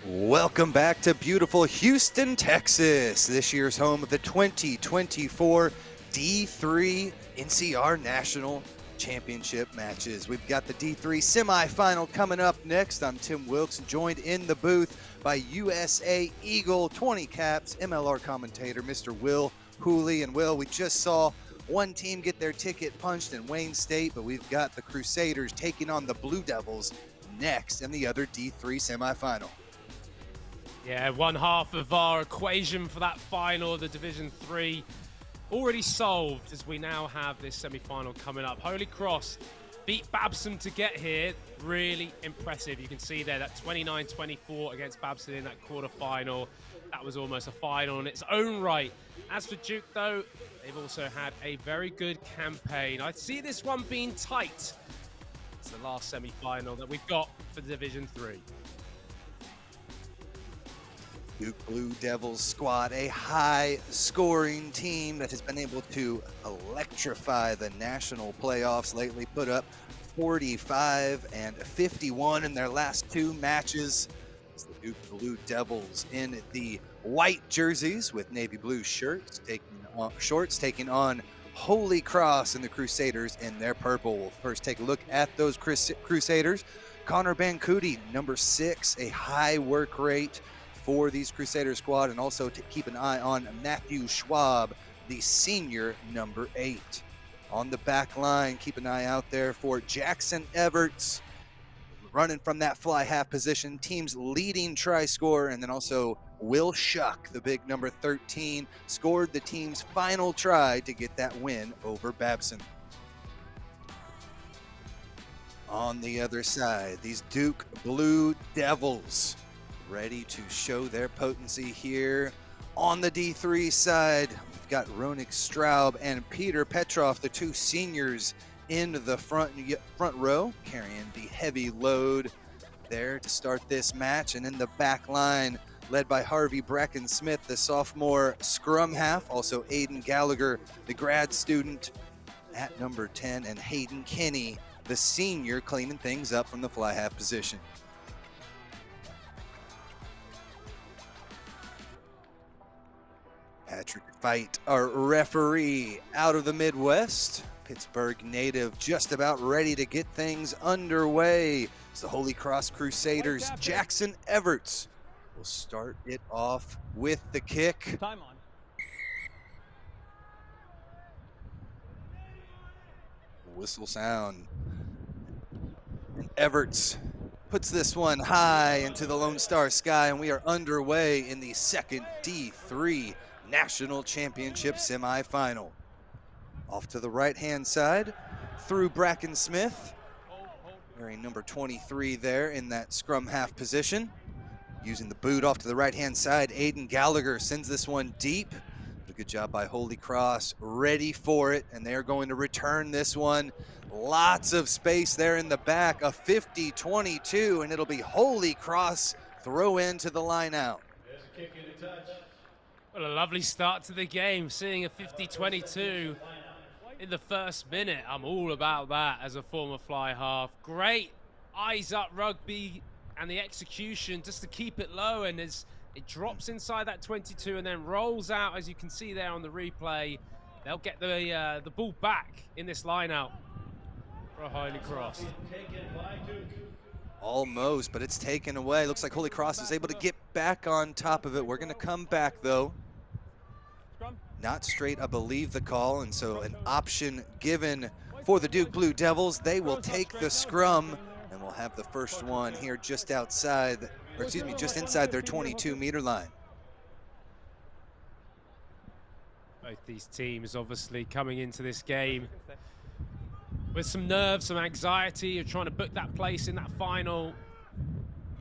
Welcome back to beautiful Houston, Texas, this year's home of the 2024 D3 NCR National Championship matches. We've got the D3 semifinal coming up next. I'm Tim Wilkes, joined in the booth by USA Eagle 20 caps MLR commentator, Mr. Will Hooley. And Will, we just saw one team get their ticket punched in Wayne State, but we've got the Crusaders taking on the Blue Devils next in the other D3 semifinal. Yeah, one half of our equation for that final, the Division 3, already solved as we now have this semi-final coming up. Holy Cross beat Babson to get here. Really impressive. You can see there that 29-24 against Babson in that quarterfinal. That was almost a final in its own right. As for Duke, though, they've also had a very good campaign. I see this one being tight. It's the last semi-final that we've got for Division 3. Duke Blue Devils squad, a high-scoring team that has been able to electrify the national playoffs lately, put up 45 and 51 in their last two matches. It's the Duke Blue Devils in the white jerseys with navy blue shorts taking on Holy Cross and the Crusaders in their purple. We'll first take a look at those Crusaders. Connor Bancuti, number 6, a high work rate for these Crusader squad, and also to keep an eye on Matthew Schwab, the senior, number 8. On the back line, keep an eye out there for Jackson Everts, running from that fly half position, team's leading try scorer, and then also Will Shuck, the big number 13, scored the team's final try to get that win over Babson. On the other side, these Duke Blue Devils, ready to show their potency here. On the D3 side, we've got Ronik Straub and Peter Petrov, the two seniors in the front row, carrying the heavy load there to start this match. And in the back line, led by Harvey Bracken Smith, the sophomore scrum half, also Aiden Gallagher, the grad student at number 10, and Hayden Kinney, the senior, cleaning things up from the fly half position. Patrick Fight, our referee out of the Midwest, Pittsburgh native, just about ready to get things underway. It's the Holy Cross Crusaders. Jackson Everts will start it off with the kick. Time on. Whistle sound. And Everts puts this one high into the Lone Star sky, and we are underway in the second D3 National Championship semifinal. Off to the right-hand side, through Bracken Smith, wearing number 23 there in that scrum half position. Using the boot off to the right-hand side, Aiden Gallagher sends this one deep. A good job by Holy Cross, ready for it, and they're going to return this one. Lots of space there in the back, a 50-22, and it'll be Holy Cross throw into the line out. There's a kick in the touch. Well, a lovely start to the game, seeing a 50-22 in the first minute. I'm all about that as a former fly half. Great eyes up rugby and the execution just to keep it low, and as it drops inside that 22 and then rolls out, as you can see there on the replay, they'll get the ball back in this line out for Holy Cross. Almost, but it's taken away. Looks like Holy Cross is able to get back on top of it. We're going to come back, though. Not straight, I believe, the call, and so an option given for the Duke Blue Devils. They will take the scrum, and we'll have the first one here just outside, or excuse me, just inside their 22-meter line. Both these teams obviously coming into this game with some nerves, some anxiety. You're trying to book that place in that final.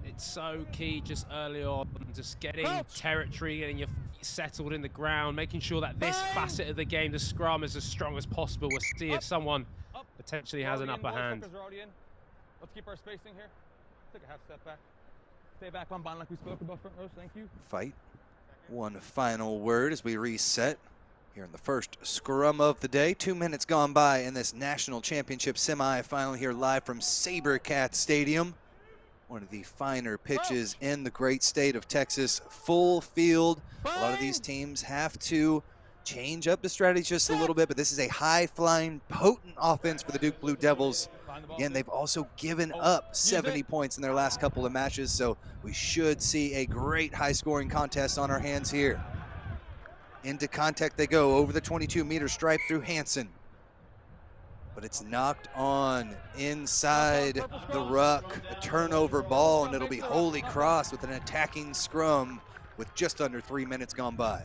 It's so key just early on, just getting territory, getting your feet settled in the ground, making sure that this facet of the game, the scrum, is as strong as possible. We'll see if someone potentially has an upper hand. Let's keep our spacing here. Take a half step back. Stay back on bond like we spoke about front rows. Thank you. Fight. One final word as we reset here in the first scrum of the day. 2 minutes gone by in this national championship semifinal here live from SaberCat Stadium. one of the finer pitches in the great state of Texas. Full field. A lot of these teams have to change up the strategy just a little bit, but this is a high-flying, potent offense for the Duke Blue Devils. Again, they've also given up 70 points in their last couple of matches, so we should see a great high-scoring contest on our hands here. Into contact they go, over the 22-meter stripe through Hansen. But it's knocked on inside the ruck, a turnover ball, and it'll be Holy Cross with an attacking scrum with just under 3 minutes gone by.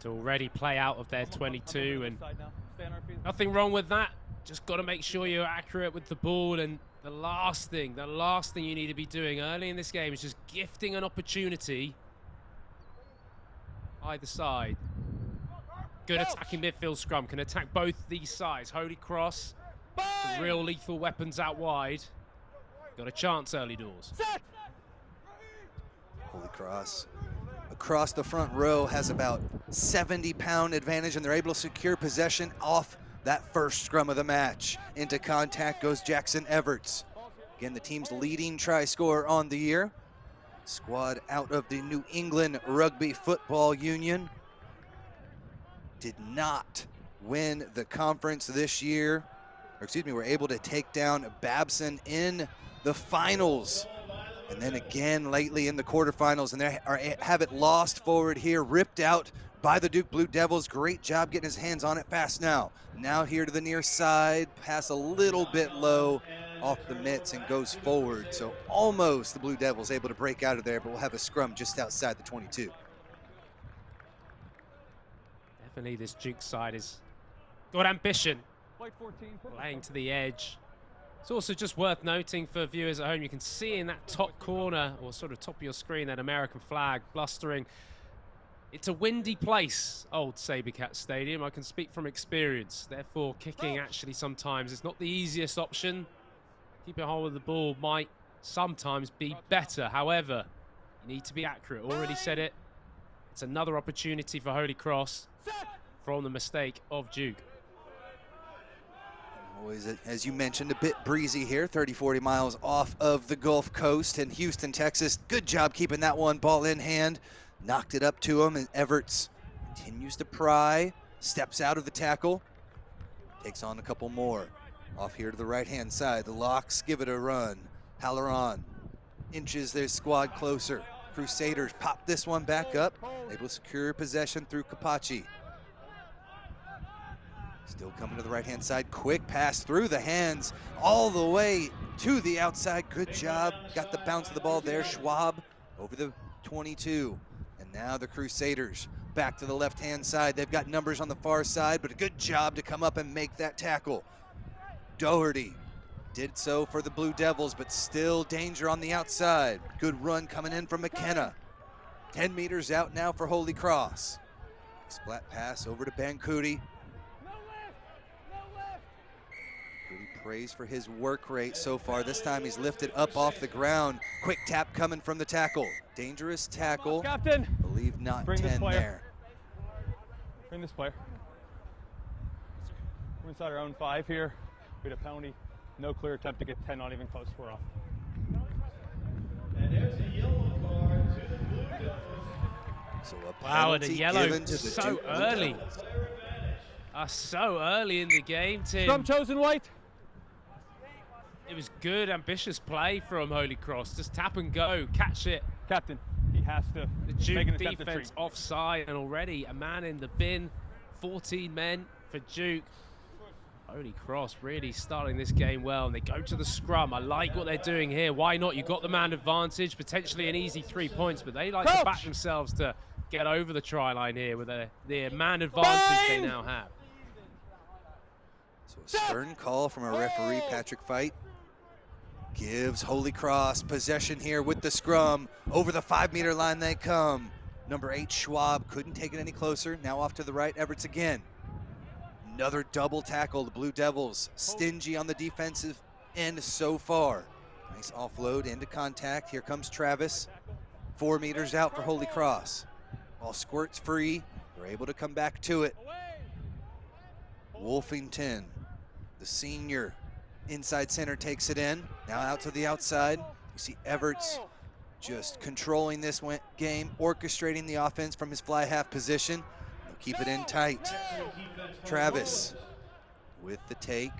To already play out of their 22, and nothing wrong with that. Just got to make sure you're accurate with the ball, and the last thing you need to be doing early in this game is just gifting an opportunity either side. Good attacking midfield scrum, can attack both these sides. Holy Cross, some real lethal weapons out wide. Got a chance early doors. Holy Cross across the front row has about 70-pound advantage, and they're able to secure possession off that first scrum of the match. Into contact goes Jackson Everts. Again, the team's leading try scorer on the year. Squad out of the New England Rugby Football Union. Did not win the conference this year. Or excuse me, were able to take down Babson in the finals. And then again lately in the quarterfinals, and they have it lost forward here, ripped out by the Duke Blue Devils. Great job getting his hands on it fast now. Now here to the near side, pass a little bit low off the mitts and goes forward. So almost the Blue Devils able to break out of there, but we'll have a scrum just outside the 22. Definitely this Duke side has got ambition, playing to the edge. It's also just worth noting for viewers at home, you can see in that top corner, or sort of top of your screen, that American flag blustering. It's a windy place, Old Sabercat Stadium. I can speak from experience. Therefore, kicking actually sometimes is not the easiest option. Keeping hold of the ball might sometimes be better. However, you need to be accurate. Already said it. It's another opportunity for Holy Cross from the mistake of Duke. Always, as you mentioned, a bit breezy here, 30-40 miles off of the Gulf Coast in Houston, Texas. Good job keeping that one ball in hand. Knocked it up to him, and Everts continues to pry, steps out of the tackle, takes on a couple more. Off here to the right-hand side, the Locks give it a run. Halloran inches their squad closer. Crusaders pop this one back up, able to secure possession through Kapachi. Still coming to the right-hand side, quick pass through the hands, all the way to the outside. Good job, got the bounce of the ball there. Schwab over the 22. And now the Crusaders back to the left-hand side. They've got numbers on the far side, but a good job to come up and make that tackle. Doherty did so for the Blue Devils, but still danger on the outside. Good run coming in from McKenna. 10 meters out now for Holy Cross. Splat pass over to Bancoudi. Praise for his work rate so far. This time he's lifted up off the ground. Quick tap coming from the tackle. Dangerous tackle. Captain. Believe not Bring 10 there. Bring this player. We're inside our own 5 here. We had a penalty. No clear attempt to get 10, not even close. We're off. And there's a yellow card to the Blue Devils. So a Wow, and a penalty yellow given to the so Duke Blue early. Devils. So early in the game, Tim. Scrum chosen white. It was good, ambitious play from Holy Cross. Just tap and go, catch it. Captain, he has to The make Duke an attempt to defense treat. offside, and already a man in the bin. 14 men for Duke. Holy Cross really starting this game well, and they go to the scrum. I like what they're doing here. Why not? You got the man advantage, potentially an easy 3 points, but they like to back themselves to get over the try line here with the man advantage they now have. So a stern call from our referee, Patrick Fight. Gives Holy Cross possession here with the scrum. Over the 5-meter line they come. Number 8, Schwab, couldn't take it any closer. Now off to the right, Everts again. Another double tackle. The Blue Devils stingy on the defensive end so far. Nice offload into contact. Here comes Travis. 4 meters out for Holy Cross. Ball squirts free. They're able to come back to it. Wolfington, the senior, Inside center takes it in. Now out to the outside. You see Everts just controlling this game, orchestrating the offense from his fly half position. They'll keep it in tight. Travis with the take.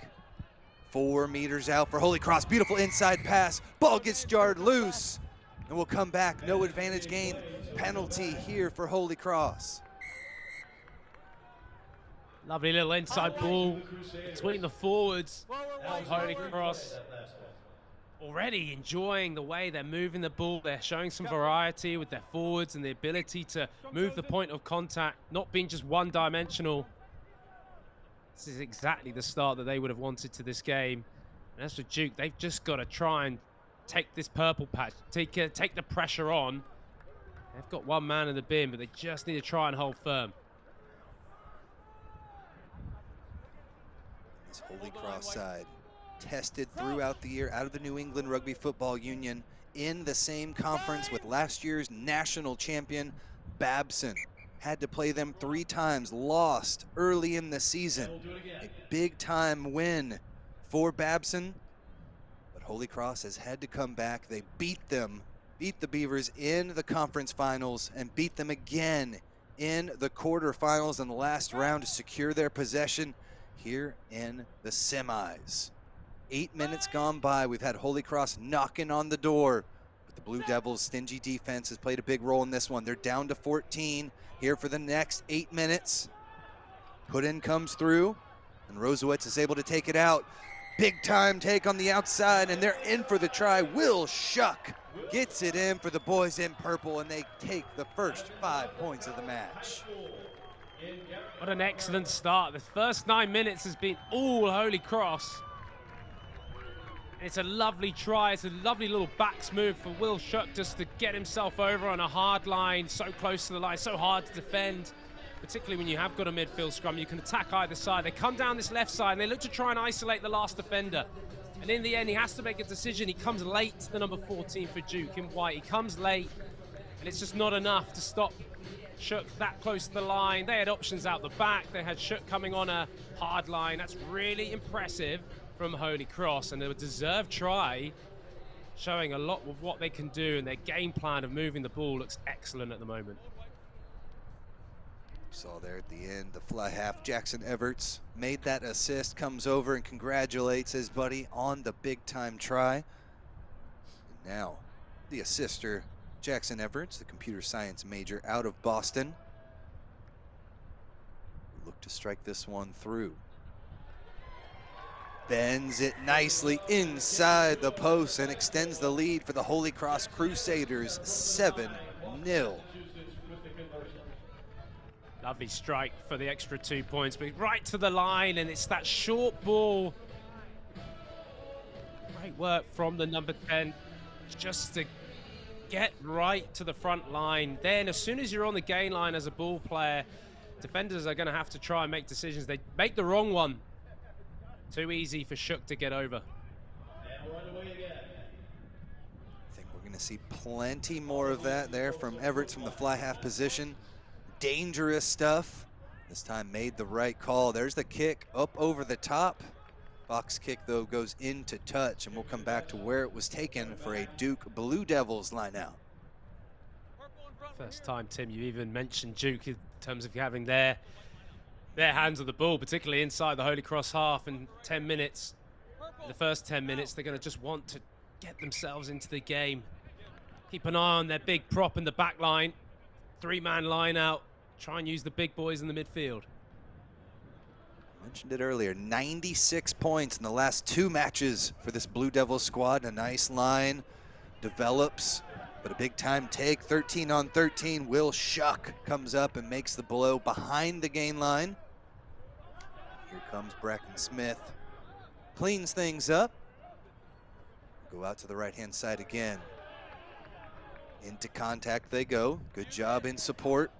4 meters out for Holy Cross. Beautiful inside pass. Ball gets jarred loose and will come back. No advantage gain. Penalty here for Holy Cross. Lovely little inside ball between the forwards of Holy Cross. Already enjoying the way they're moving the ball. They're showing some variety with their forwards and the ability to move the point of contact, not being just one-dimensional. This is exactly the start that they would have wanted to this game. And as for Duke, they've just got to try and take this purple patch, take the pressure on. They've got one man in the bin, but they just need to try and hold firm. This Holy Cross side, tested throughout the year out of the New England Rugby Football Union in the same conference with last year's national champion, Babson. Had to play them 3 times, lost early in the season. A big time win for Babson, but Holy Cross has had to come back. They beat the Beavers in the conference finals and beat them again in the quarterfinals in the last round to secure their possession here in the semis. 8 minutes gone by. We've had Holy Cross knocking on the door, but the Blue Devils' stingy defense has played a big role in this one. They're down to 14 here for the next 8 minutes. Put in comes through, and Rosewitz is able to take it out. Big time take on the outside, and they're in for the try. Will Shuck gets it in for the boys in purple, and they take the first 5 points of the match. What an excellent start. The first 9 minutes has been all Holy Cross. It's a lovely try. It's a lovely little backs move for Will Shuck just to get himself over on a hard line, so close to the line, so hard to defend, particularly when you have got a midfield scrum. You can attack either side. They come down this left side and they look to try and isolate the last defender. And in the end, he has to make a decision. He comes late, the number 14 for Duke in white. He comes late, and it's just not enough to stop Shuck that close to the line. They had options out the back. They had Shuck coming on a hard line. That's really impressive from Holy Cross, and a deserved try, showing a lot of what they can do, and their game plan of moving the ball looks excellent at the moment. Saw there at the end, the fly half, Jackson Everts made that assist, comes over and congratulates his buddy on the big time try. And now the assister, Jackson Everts, the computer science major out of Boston, look to strike this one through. Bends it nicely inside the post and extends the lead for the Holy Cross Crusaders, 7-0. Lovely strike for the extra 2 points, but right to the line, and it's that short ball. Great work from the number 10, just to get right to the front line. Then as soon as you're on the gain line as a ball player, defenders are going to have to try and make decisions. They make the wrong one. Too easy for Shuck to get over. I think we're going to see plenty more of that there from Everts from the fly half position. Dangerous stuff. This time made the right call. There's the kick up over the top. Box kick, though, goes into touch, and we'll come back to where it was taken for a Duke Blue Devils line out. First time, Tim, you even mentioned Duke in terms of having their hands on the ball, particularly inside the Holy Cross half. In 10 minutes, in the first 10 minutes, they're going to just want to get themselves into the game. Keep an eye on their big prop in the back line. 3-man line out. Try and use the big boys in the midfield. I mentioned it earlier, 96 points in the last 2 matches for this Blue Devils squad. A nice line develops, but a big time take, 13 on 13. Will Shuck comes up and makes the blow behind the gain line. Here comes Bracken Smith, cleans things up. Go out to the right-hand side again. Into contact they go. Good job in support.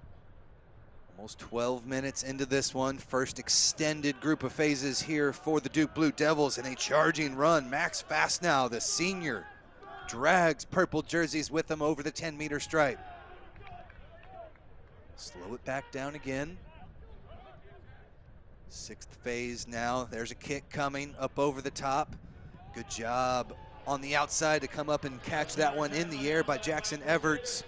Almost 12 minutes into this one. First extended group of phases here for the Duke Blue Devils in a charging run. Max Fastnow, the senior, drags purple jerseys with him over the 10-meter stripe. Slow it back down again. 6th phase now. There's a kick coming up over the top. Good job on the outside to come up and catch that one in the air by Jackson Everts.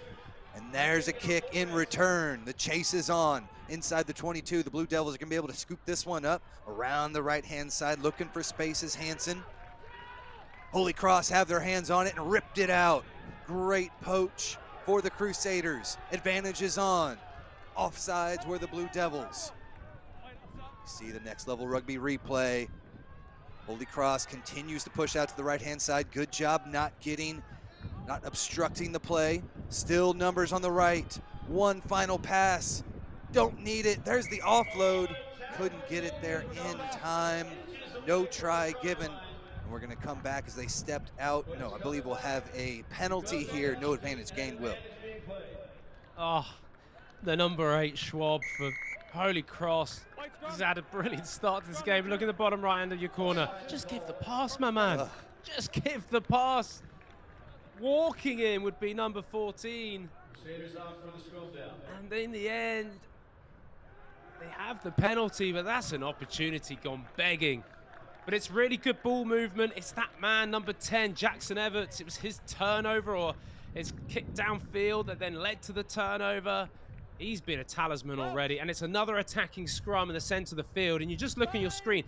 And there's a kick in return. The chase is on inside the 22. The Blue Devils are going to be able to scoop this one up around the right-hand side, looking for spaces. Hansen. Holy Cross have their hands on it and ripped it out. Great poach for the Crusaders. Advantage is on. Offsides were the Blue Devils. See the next level rugby replay. Holy Cross continues to push out to the right-hand side. Good job not obstructing the play. Still numbers on the right. One final pass. Don't need it. There's the offload. Couldn't get it there in time. No try given. And we're going to come back as they stepped out. No, I believe we'll have a penalty here. No advantage gained, Will. Oh, the number 8 Schwab for Holy Cross. He's had a brilliant start to this game. Look at the bottom right hand of your corner. Just give the pass, my man. Just give the pass. Walking in would be number 14. And in the end, they have the penalty, but that's an opportunity gone begging. But it's really good ball movement. It's that man, number 10, Jackson Everts. It was his turnover or his kick downfield that then led to the turnover. He's been a talisman already, and it's another attacking scrum in the center of the field. And you just look on your screen,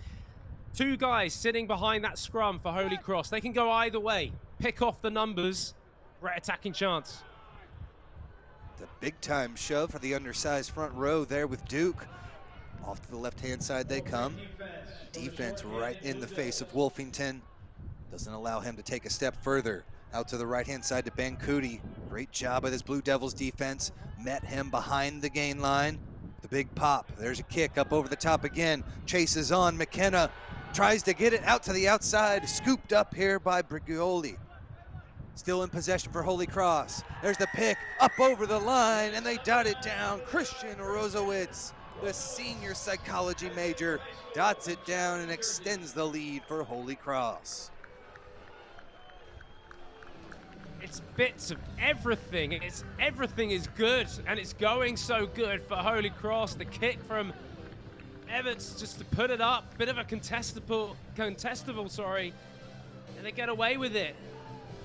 2 guys sitting behind that scrum for Holy Cross. They can go either way. Pick off the numbers. Great attacking chance. The big time shove for the undersized front row there with Duke. Off to the left-hand side they come. Defense right in the face of Wolfington. Doesn't allow him to take a step further. Out to the right-hand side to Ben Cootie. Great job by this Blue Devils defense. Met him behind the gain line. The big pop. There's a kick up over the top again. Chases on. McKenna tries to get it out to the outside. Scooped up here by Brigioli. Still in possession for Holy Cross. There's the pick up over the line, and they dot it down. Christian Rosowitz, the senior psychology major, dots it down and extends the lead for Holy Cross. It's bits of everything. Everything is good, and it's going so good for Holy Cross. The kick from Everts just to put it up, bit of a contestable, and they get away with it.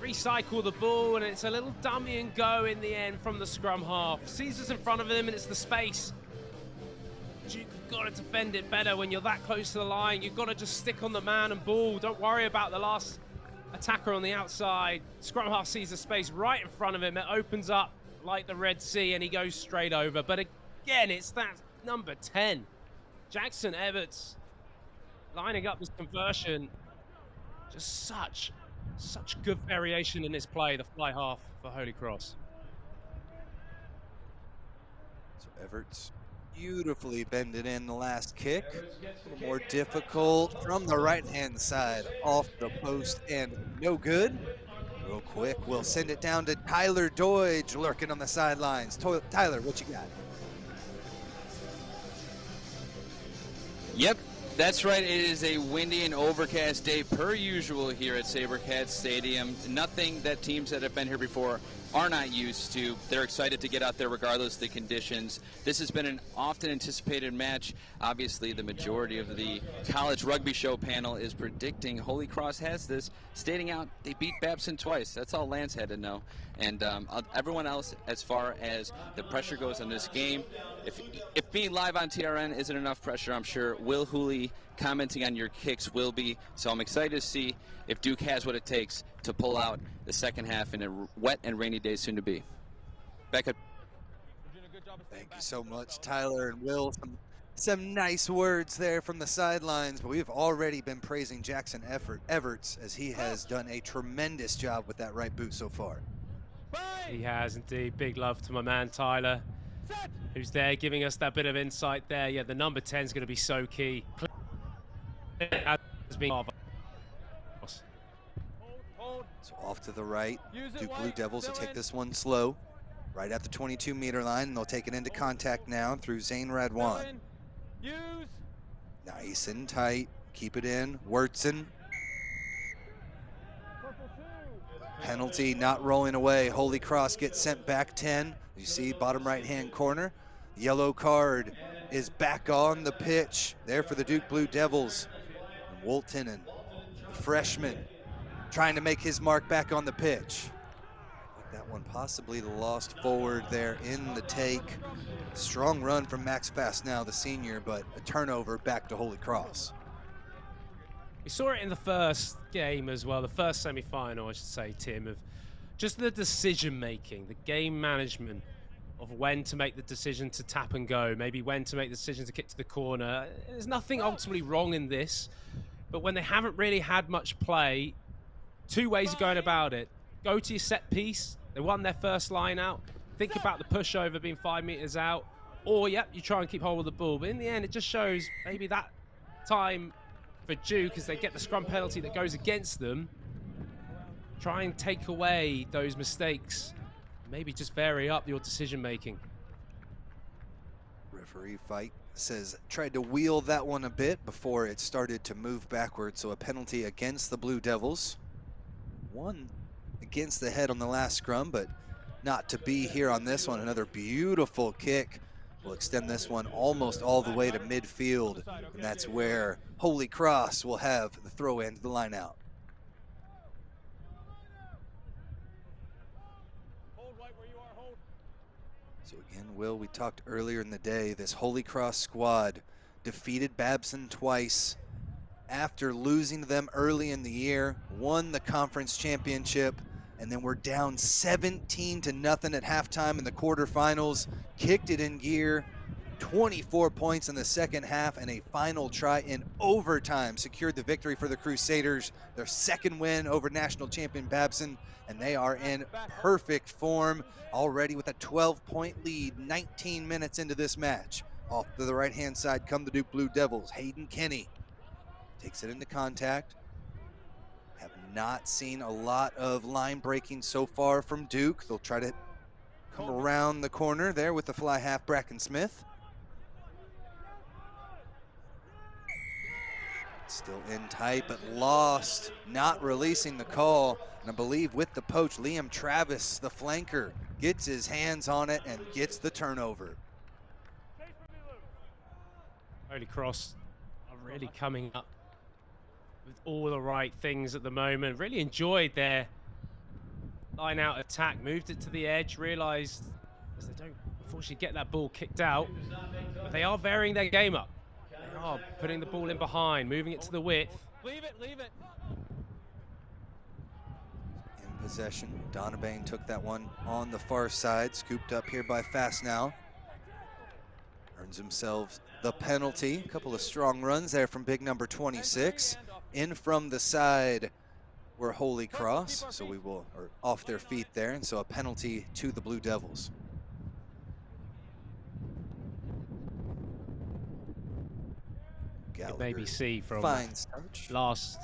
Recycle the ball, and it's a little dummy and go in the end from the scrum half. Caesar's in front of him, and it's the space. You've got to defend it better when you're that close to the line. You've got to just stick on the man and ball. Don't worry about the last attacker on the outside. Scrum half sees the space right in front of him. It opens up like the Red Sea, and he goes straight over. But again, it's that number 10, Jackson Everts, lining up this conversion. Just such good variation in this play, the fly half for Holy Cross. So Everts beautifully bended in the last kick. A little more difficult from the right-hand side, off the post and no good. Real quick, we'll send it down to Tyler Doige lurking on the sidelines. Tyler, what you got? Yep, that's right. It is a windy and overcast day per usual here at SaberCats Stadium. Nothing that teams that have been here before are not used to. They're excited to get out there regardless of the conditions. This has been an often anticipated match. Obviously, the majority of the college rugby show panel is predicting Holy Cross has this, stating out they beat Babson twice. That's all Lance had to know. And everyone else, as far as the pressure goes in this game, if being live on TRN isn't enough pressure, I'm sure Will Hooley commenting on your kicks will be. So I'm excited to see if Duke has what it takes to pull out the second half in a wet and rainy day soon to be. Back up. Thank you so much, Tyler and Will. Some nice words there from the sidelines, but we've already been praising Jackson Everts as he has done a tremendous job with that right boot so far. He has indeed. Big love to my man Tyler, who's there giving us that bit of insight there. Yeah, the number 10 is going to be so key. So off to the right, Duke Blue Devils will take this one slow, right at the 22-meter line, and they'll take it into contact now through Zane Radwan. Nice and tight, keep it in, Wurtson. Penalty not rolling away. Holy Cross gets sent back 10. You see bottom right-hand corner. Yellow card is back on the pitch there for the Duke Blue Devils. And Woolton, the freshman, trying to make his mark back on the pitch. That one possibly lost forward there in the take. Strong run from Max Fastenal, the senior, but a turnover back to Holy Cross. We saw it in the first game as well, the first semi-final, I should say, Tim, of just the decision-making, the game management of when to make the decision to tap and go, maybe when to make the decision to kick to the corner. There's nothing ultimately wrong in this, but when they haven't really had much play, two ways of going about it. Go to your set piece. They won their first line out. Think about the pushover being 5 meters out. Or, yep, you try and keep hold of the ball. But in the end, it just shows maybe that time for Duke, as they get the scrum penalty that goes against them, try and take away those mistakes. Maybe just vary up your decision making. Referee Fight says tried to wheel that one a bit before it started to move backwards. So a penalty against the Blue Devils. One against the head on the last scrum, but not to be here on this one. Another beautiful kick will extend this one almost all the way to midfield, and that's where Holy Cross will have the throw in to the line out. So again, Will, we talked earlier in the day, this Holy Cross squad defeated Babson twice after losing to them early in the year, won the conference championship, and then we're down 17-0 at halftime in the quarterfinals, kicked it in gear, 24 points in the second half, and a final try in overtime secured the victory for the Crusaders, their second win over national champion Babson, and they are in perfect form already with a 12-point lead 19 minutes into this match. Off to the right-hand side come the Duke Blue Devils. Hayden Kenny takes it into contact. Have not seen a lot of line breaking so far from Duke. They'll try to come around the corner there with the fly half Bracken Smith. Still in tight, but lost, not releasing the call. And I believe with the poach, Liam Travis, the flanker, gets his hands on it and gets the turnover. Holy Cross are really coming up with all the right things at the moment. Really enjoyed their line out attack, moved it to the edge, realized as they don't unfortunately get that ball kicked out, but they are varying their game up. They are putting the ball in behind, moving it to the width. Leave it, leave it. In possession, Donabane took that one on the far side, scooped up here by Fastenal. Earns himself the penalty. A couple of strong runs there from big number 26. In from the side were Holy Cross, so we will, or off their feet there, and so a penalty to the Blue Devils. Could maybe see from finds touch. Last.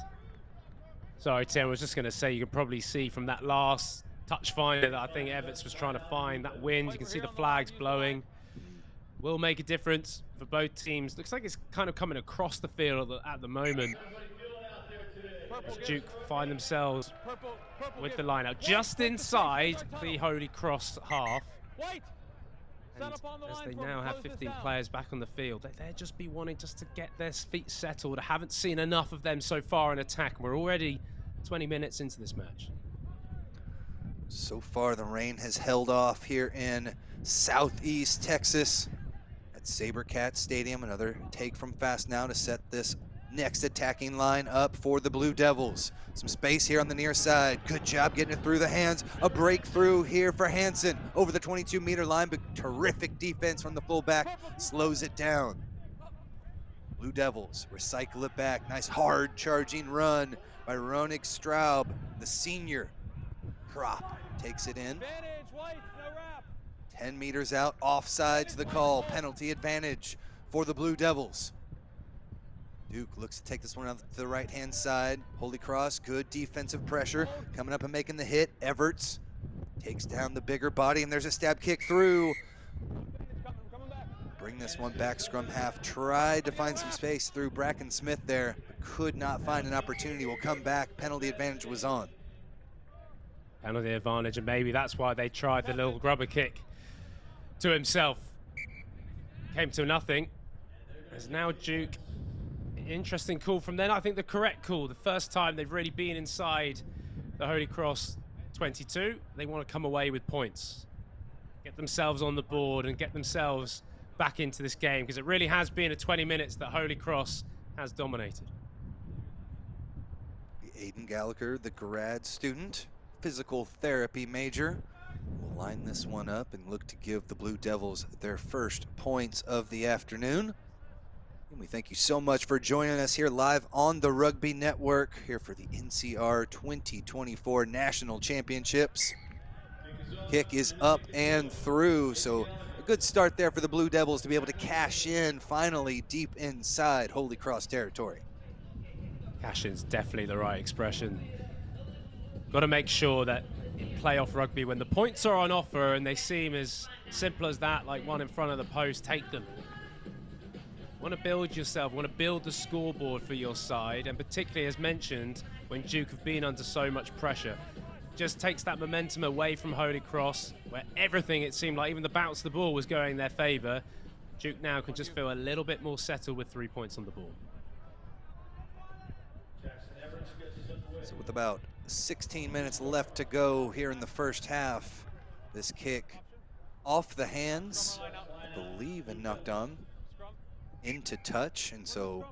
Sorry, Tim, I was just going to say you could probably see from that last touch finder that I think Everts was trying to find that wind. You can see the flags blowing. Will make a difference for both teams. Looks like it's kind of coming across the field at the moment. As Duke find themselves with the line out just inside the Holy Cross half. And as they now have 15 players back on the field, they'll just be wanting just to get their feet settled. I haven't seen enough of them so far in attack. We're already 20 minutes into this match. So far, the rain has held off here in Southeast Texas at SaberCat Stadium. Another take from Fastenal to set this next attacking line up for the Blue Devils. Some space here on the near side. Good job getting it through the hands. A breakthrough here for Hansen over the 22-meter line, but terrific defense from the fullback. Slows it down. Blue Devils recycle it back. Nice hard charging run by Ronig Straub, the senior. Prop takes it in. 10 meters out, offside to the call. Penalty advantage for the Blue Devils. Duke looks to take this one out to the right-hand side. Holy Cross, good defensive pressure. Coming up and making the hit. Everts takes down the bigger body, and there's a stab kick through. Bring this one back, scrum half. Tried to find some space through Bracken Smith there. Could not find an opportunity. Will come back. Penalty advantage was on. Penalty advantage, and maybe that's why they tried the little grubber kick to himself. Came to nothing. There's now Duke. Interesting call from them. I think the correct call. The first time they've really been inside the Holy Cross 22, they want to come away with points, get themselves on the board and get themselves back into this game, because it really has been a 20 minutes that Holy Cross has dominated. Aiden Gallagher, the grad student, physical therapy major, will line this one up and look to give the Blue Devils their first points of the afternoon. And we thank you so much for joining us here live on the Rugby Network, here for the NCR 2024 National Championships. Kick is up and through, so a good start there for the Blue Devils to be able to cash in finally deep inside Holy Cross territory. Cash in's definitely the right expression. Got to make sure that in playoff rugby, when the points are on offer and they seem as simple as that, like one in front of the post, take them. Want to build yourself, want to build the scoreboard for your side, and particularly as mentioned, when Duke have been under so much pressure. Just takes that momentum away from Holy Cross, where everything, it seemed like, even the bounce of the ball was going in their favor. Duke now can just feel a little bit more settled with 3 points on the board. So with about 16 minutes left to go here in the first half, this kick off the hands, I believe, and knocked on into touch, and so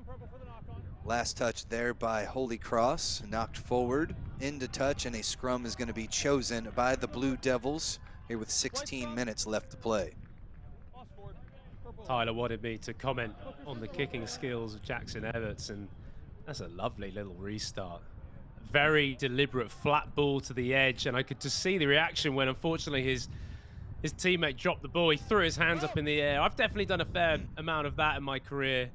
last touch there by Holy Cross, knocked forward into touch, and a scrum is going to be chosen by the Blue Devils here with 16 minutes left to play. Tyler wanted me to comment on the kicking skills of Jackson Everts, and that's a lovely little restart. Very deliberate flat ball to the edge, and I could just see the reaction when unfortunately his teammate dropped the ball. He threw his hands up in the air. I've definitely done a fair amount of that in my career,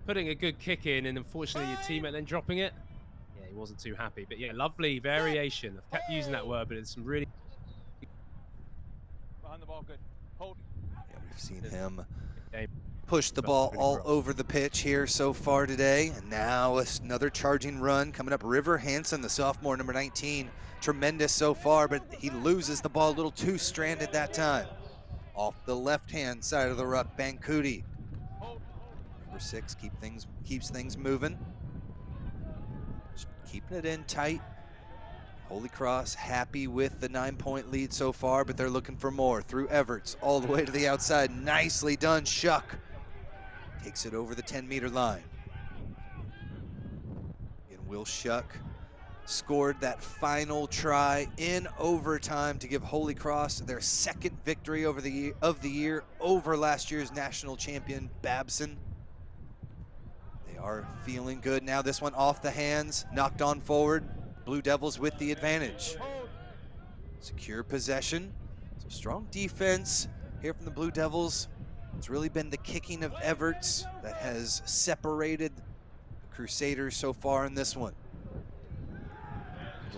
putting a good kick in and unfortunately your teammate then dropping it. Yeah, he wasn't too happy, but yeah, lovely variation. I've kept using that word, but it's some really Behind the ball, good. Hold. Yeah, we've seen him push the ball all over the pitch here so far today. And now another charging run coming up. River Hansen, the sophomore, number 19. Tremendous so far, but he loses the ball a little too stranded that time. Off the left-hand side of the ruck, Bancuti. Number 6 keeps things moving. Just keeping it in tight. Holy Cross happy with the 9-point lead so far, but they're looking for more. Through Everts, all the way to the outside. Nicely done, Shuck. Takes it over the 10-meter line. And Will Shuck scored that final try in overtime to give Holy Cross their second victory of the year over last year's national champion, Babson. They are feeling good now. This one off the hands, knocked on forward. Blue Devils with the advantage. Secure possession. So strong defense here from the Blue Devils. It's really been the kicking of Everts that has separated the Crusaders so far in this one.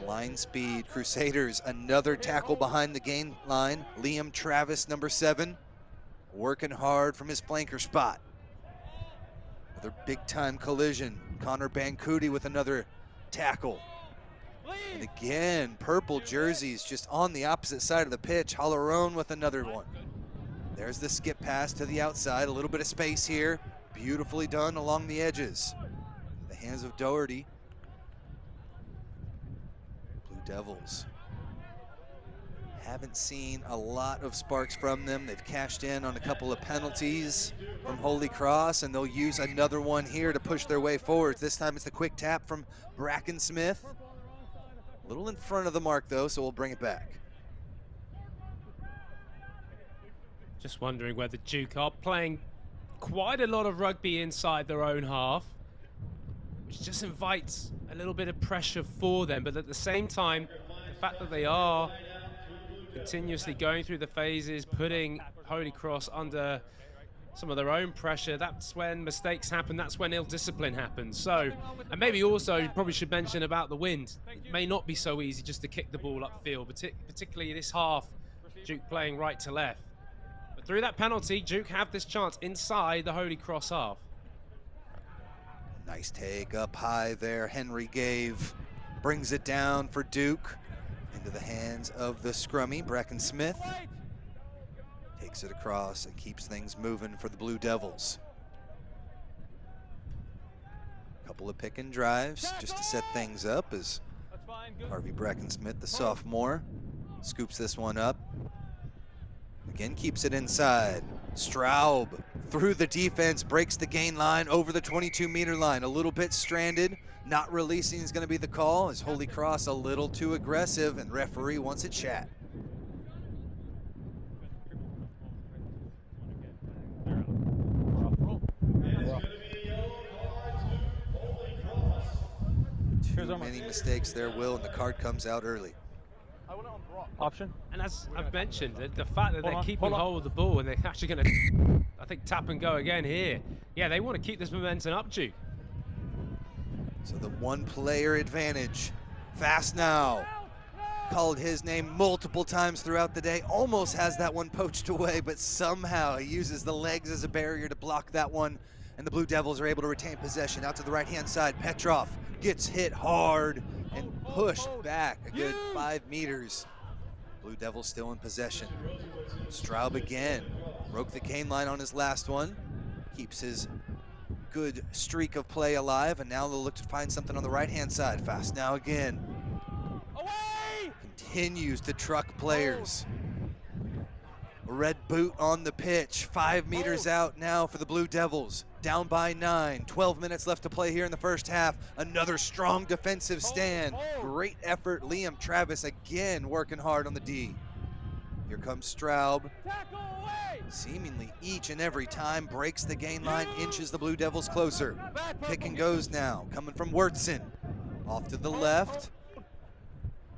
Line speed, Crusaders, another tackle behind the gain line. Liam Travis, number 7, working hard from his flanker spot. Another big-time collision. Connor Bancuti with another tackle. And again, purple jerseys just on the opposite side of the pitch. Hallerone with another one. There's the skip pass to the outside. A little bit of space here. Beautifully done along the edges. In the hands of Doherty. Blue Devils haven't seen a lot of sparks from them. They've cashed in on a couple of penalties from Holy Cross, and they'll use another one here to push their way forward. This time it's the quick tap from Bracken Smith. A little in front of the mark though, so we'll bring it back. just wondering whether Duke are playing quite a lot of rugby inside their own half, which just invites a little bit of pressure for them. But at the same time, the fact that they are continuously going through the phases, putting Holy Cross under some of their own pressure, that's when mistakes happen, that's when ill discipline happens. So, and maybe also you probably should mention about the wind. It may not be so easy just to kick the ball upfield, particularly this half, Duke playing right to left. But through that penalty, Duke have this chance inside the Holy Cross half. Nice take up high there, Henry gave, brings it down for Duke into the hands of the scrummy, Bracken Smith. Takes it across and keeps things moving for the Blue Devils. Couple of pick and drives just to set things up as good. Harvey Bracken-Smith, the sophomore, scoops this one up. Again, keeps it inside. Straub through the defense, breaks the gain line over the 22-meter line. A little bit stranded, not releasing is going to be the call. As Holy Cross a little too aggressive, and referee wants a chat. Too many mistakes there, Will, and the card comes out early. Option. And as I've mentioned, the fact that they're Hold on, keeping hold on. hold of the ball and they're actually going to, I think, tap and go again here. Yeah, they want to keep this momentum up, Duke. So the one-player advantage. Fast now. Called his name multiple times throughout the day. Almost has that one poached away, but somehow he uses the legs as a barrier to block that one. And the Blue Devils are able to retain possession. Out to the right-hand side, Petrov gets hit hard and pushed back a good 5 meters. Blue Devils still in possession. Straub again. Broke the cane line on his last one. Keeps his good streak of play alive, and now they'll look to find something on the right-hand side. Fast now again. Away! Continues to truck players. A red boot on the pitch. 5 meters out now for the Blue Devils. Down by 9. 12 minutes left to play here in the first half. Another strong defensive stand. Great effort. Liam Travis again working hard on the D. Here comes Straub. Tackle away! Seemingly each and every time breaks the gain line, inches the Blue Devils closer. Pick and goes now, coming from Wurtson. Off to the left.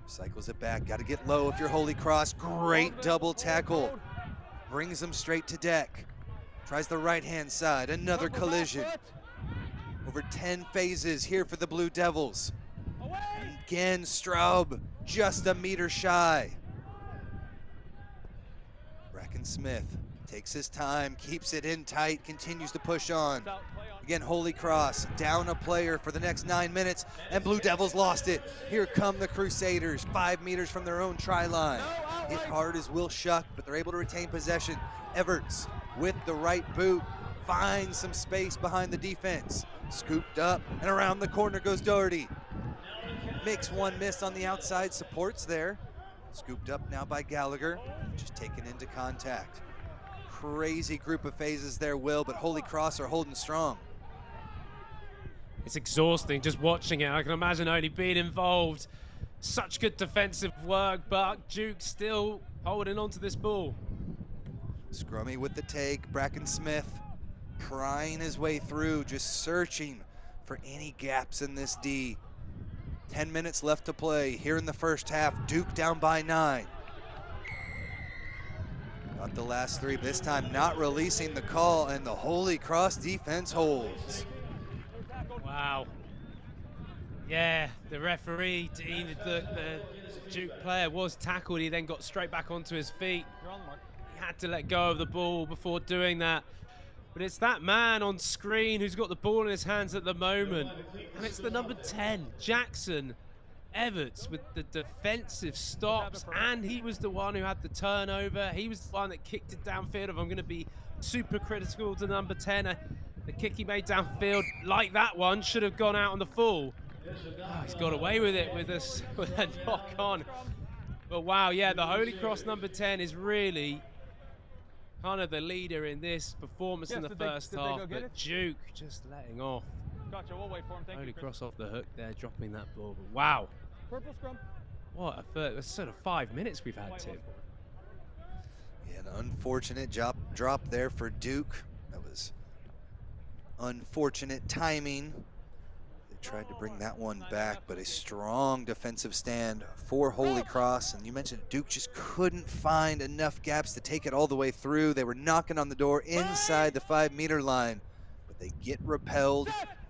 Cycles it back, got to get low if you're Holy Cross. Great double tackle. Brings them straight to deck. Tries the right-hand side, another collision. Over 10 phases here for the Blue Devils. Again, Straub, just a meter shy. Bracken-Smith takes his time, keeps it in tight, continues to push on. Again, Holy Cross down a player for the next 9 minutes, and Blue Devils lost it. Here come the Crusaders, 5 meters from their own try line. Hit hard as Will Shuck, but they're able to retain possession. Everts with the right boot finds some space behind the defense. Scooped up, and around the corner goes Doherty. Makes one miss on the outside, supports there. Scooped up now by Gallagher, just taken into contact. Crazy group of phases there, Will, but Holy Cross are holding strong. It's exhausting just watching it. I can imagine only being involved. Such good defensive work, but Duke still holding on to this ball. Scrummy with the take, Bracken-Smith prying his way through, just searching for any gaps in this D. 10 minutes left to play here in the first half. Duke down by 9. Got the last 3, this time not releasing the call, and the Holy Cross defense holds. Wow. Yeah, the referee, Dean, the Duke player was tackled. He then got straight back onto his feet. He had to let go of the ball before doing that. But it's that man on screen who's got the ball in his hands at the moment. And it's the number 10, Jackson Everts, with the defensive stops. And he was the one who had the turnover. He was the one that kicked it downfield. If I'm going to be super critical to number 10, the kick he made downfield, like that one, should have gone out on the full. Oh, he's got away with it with a knock on. But wow, yeah, the Holy Cross number 10 is really kind of the leader in this performance in the first half, but Duke just letting off. Gotcha, we'll wait for him. Thank Holy you, Chris. Cross off the hook there, dropping that ball. But wow, Purple scrum. what a sort of 5 minutes we've had, Tim. Yeah, an unfortunate drop there for Duke. That was unfortunate timing. They tried to bring that one back, but a strong defensive stand for Holy Cross. And you mentioned Duke just couldn't find enough gaps to take it all the way through. They were knocking on the door inside the 5 meter line, but they get repelled.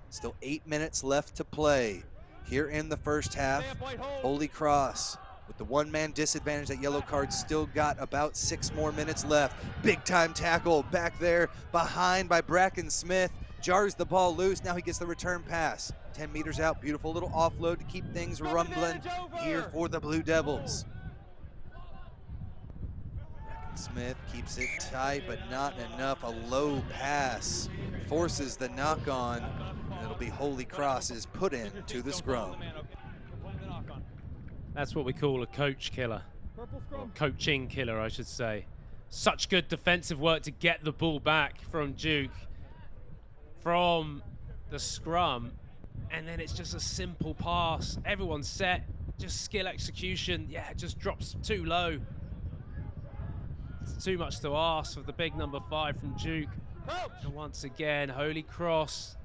Still 8 minutes left to play here in the first half. Holy Cross with the one-man disadvantage. That yellow card still got about 6 more minutes left. Big time tackle back there behind by Bracken-Smith. Jars the ball loose. Now he gets the return pass. 10 meters out. Beautiful little offload to keep things rumbling here for the Blue Devils. Bracken-Smith keeps it tight, but not enough. A low pass forces the knock on. And it'll be Holy Cross's put in to the scrum. That's what we call a coach killer. Purple Or scrum. coaching killer, I should say. Such good defensive work to get the ball back from Duke from the scrum, and then it's just a simple pass. Everyone's set, just skill execution. Yeah, it just drops too low. It's too much to ask for the big number 5 from Duke. And once again, Holy Cross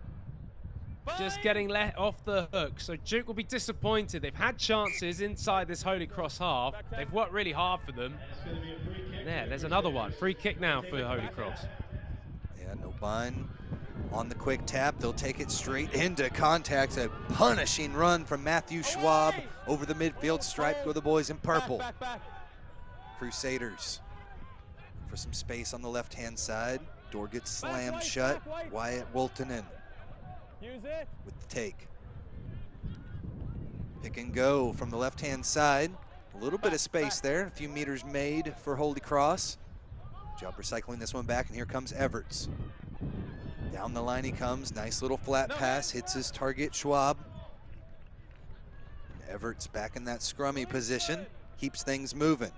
just getting let off the hook. So Duke will be disappointed. They've had chances inside this Holy Cross half. They've worked really hard for them. Yeah, there's another one. Free kick now for Holy Cross. Yeah, no bind on the quick tap. They'll take it straight into contact. A punishing run from Matthew Schwab over the midfield stripe. Go the boys in purple. Back, back, back. Crusaders for some space on the left-hand side. Door gets slammed shut. Wyatt Woltonen Use it. with the take. Pick and go from the left-hand side. A little bit of space there. A few meters made for Holy Cross. Job recycling this one back, and here comes Everts. Down the line he comes. Nice little flat pass. Hits his target, Schwab. And Everts back in that scrummy position. Keeps things moving.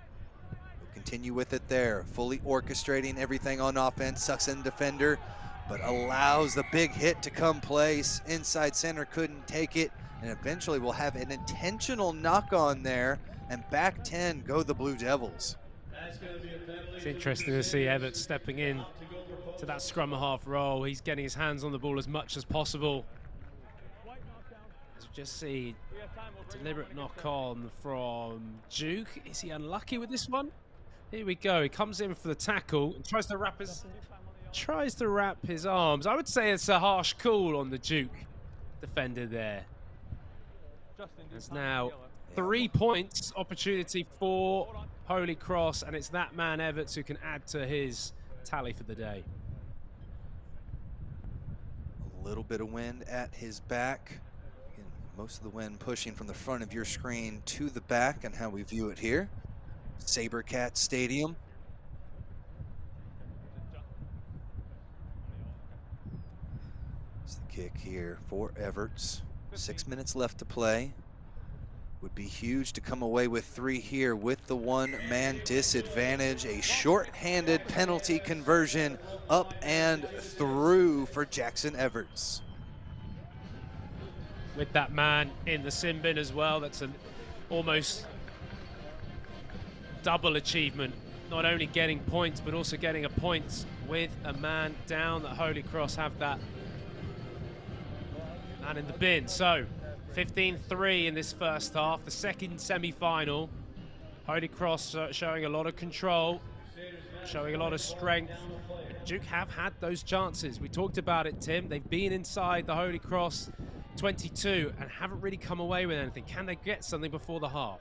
We'll continue with it there. Fully orchestrating everything on offense. Sucks in defender, but allows the big hit to come place. Inside center couldn't take it, and eventually we'll have an intentional knock on there, and back 10 go the Blue Devils. It's interesting to see Everts stepping in to that scrum half role. He's getting his hands on the ball as much as possible. As we just see a deliberate knock on from Duke. Is he unlucky with this one? Here we go. He comes in for the tackle and tries to wrap his arms. I would say it's a harsh call on the Duke defender there. There's now 3 points opportunity for Holy Cross, and it's that man Everts who can add to his tally for the day. A little bit of wind at his back. Again, most of the wind pushing from the front of your screen to the back, and how we view it here. SaberCat Stadium. It's the kick here for Everts. 6 minutes left to play. Would be huge to come away with 3 here with the one-man disadvantage. A short-handed penalty conversion up and through for Jackson Everts. With that man in the sin bin as well, that's an almost double achievement. Not only getting points, but also getting a point with a man down. That Holy Cross have that man in the bin. So 15-3 in this first half, the second semi-final. Holy Cross showing a lot of control, showing a lot of strength. Duke have had those chances. We talked about it, Tim. They've been inside the Holy Cross 22 and haven't really come away with anything. Can they get something before the half?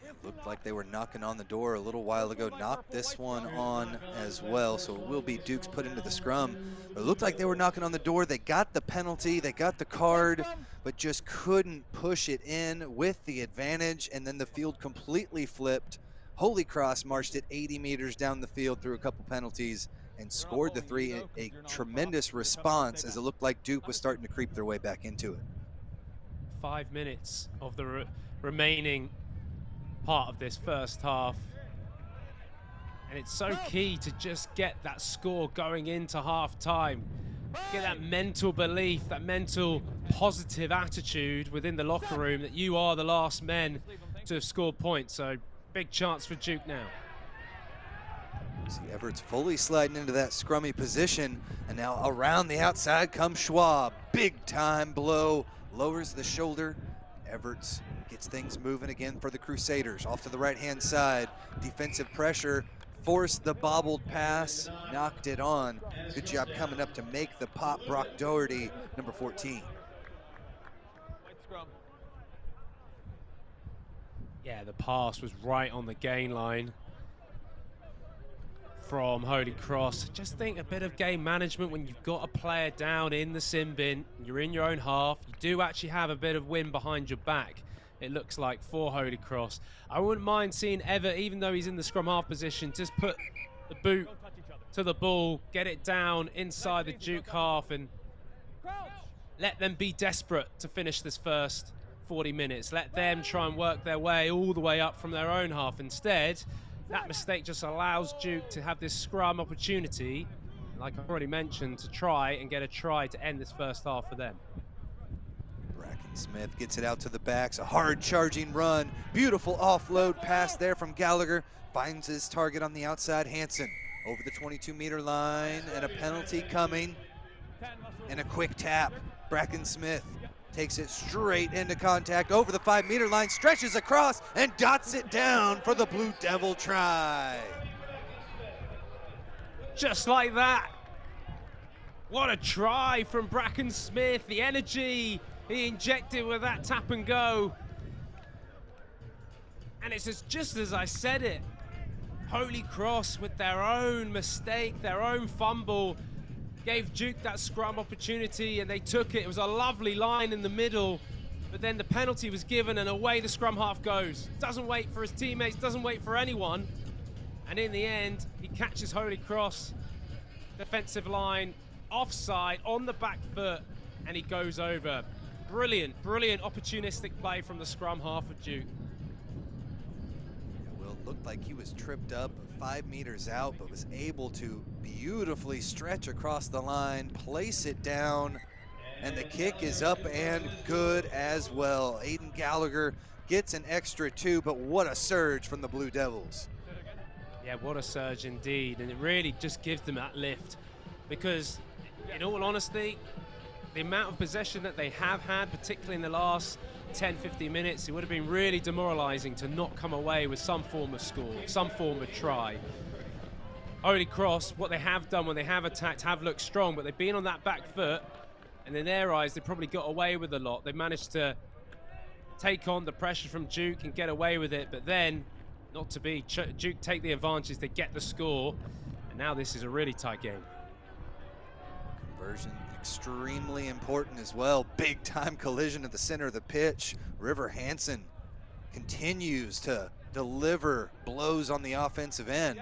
It looked like they were knocking on the door a little while ago. Knocked this one on as well, so it will be Duke's put into the scrum. But it looked like they were knocking on the door. They got the penalty, they got the card, but just couldn't push it in with the advantage, and then the field completely flipped. Holy Cross marched it 80 meters down the field through a couple penalties and scored the 3. A tremendous response, as it looked like Duke was starting to creep their way back into it. 5 minutes of the remaining part of this first half, and it's so key to just get that score going into half time. Get that mental belief, that mental positive attitude within the locker room that you are the last men to have scored points. So big chance for Duke now. See Everts fully sliding into that scrummy position, and now around the outside comes Schwab. Big time blow, lowers the shoulder. Everts gets things moving again for the Crusaders. Off to the right-hand side, defensive pressure, forced the bobbled pass, knocked it on. Good job coming up to make the pop, Brock Doherty, number 14. Yeah, the pass was right on the gain line from Holy Cross. Just think a bit of game management when you've got a player down in the sin bin, you're in your own half, you do actually have a bit of wind behind your back, it looks like, for Holy Cross. I wouldn't mind seeing Everett, even though he's in the scrum half position, just put the boot to the ball, get it down inside the Duke half, and let them be desperate to finish this first 40 minutes. Let them try and work their way all the way up from their own half. Instead, that mistake just allows Duke to have this scrum opportunity, like I already mentioned, to try and get a try to end this first half for them. Bracken Smith gets it out to the backs, a hard charging run, beautiful offload pass there from Gallagher, finds his target on the outside, Hansen over the 22-meter line, and a penalty coming, and a quick tap. Bracken Smith takes it straight into contact over the 5-meter line, stretches across, and dots it down for the Blue Devil try. Just like that. What a try from Bracken Smith. The energy he injected with that tap and go. And it's just as I said it. Holy Cross, with their own mistake, their own fumble, gave Duke that scrum opportunity, and they took it. It was a lovely line in the middle, but then the penalty was given, and away the scrum half goes. Doesn't wait for his teammates, doesn't wait for anyone. And in the end, he catches Holy Cross defensive line offside on the back foot, and he goes over. Brilliant, brilliant opportunistic play from the scrum half of Duke. Well, it looked like he was tripped up 5 meters out, but was able to beautifully stretch across the line, place it down, and the kick is up and good as well. Aiden Gallagher gets an extra 2, but what a surge from the Blue Devils. Yeah, what a surge indeed, and it really just gives them that lift, because in all honesty, the amount of possession that they have had, particularly in the last 10-15 minutes, it would have been really demoralizing to not come away with some form of score, some form of try. Holy Cross, what they have done when they have attacked, have looked strong, but they've been on that back foot, and in their eyes, they probably got away with a lot. They managed to take on the pressure from Duke and get away with it, but then, not to be, Duke take the advantage, they get the score, and now this is a really tight game. Conversion extremely important as well. Big time collision at the center of the pitch. River Hansen continues to deliver blows on the offensive end.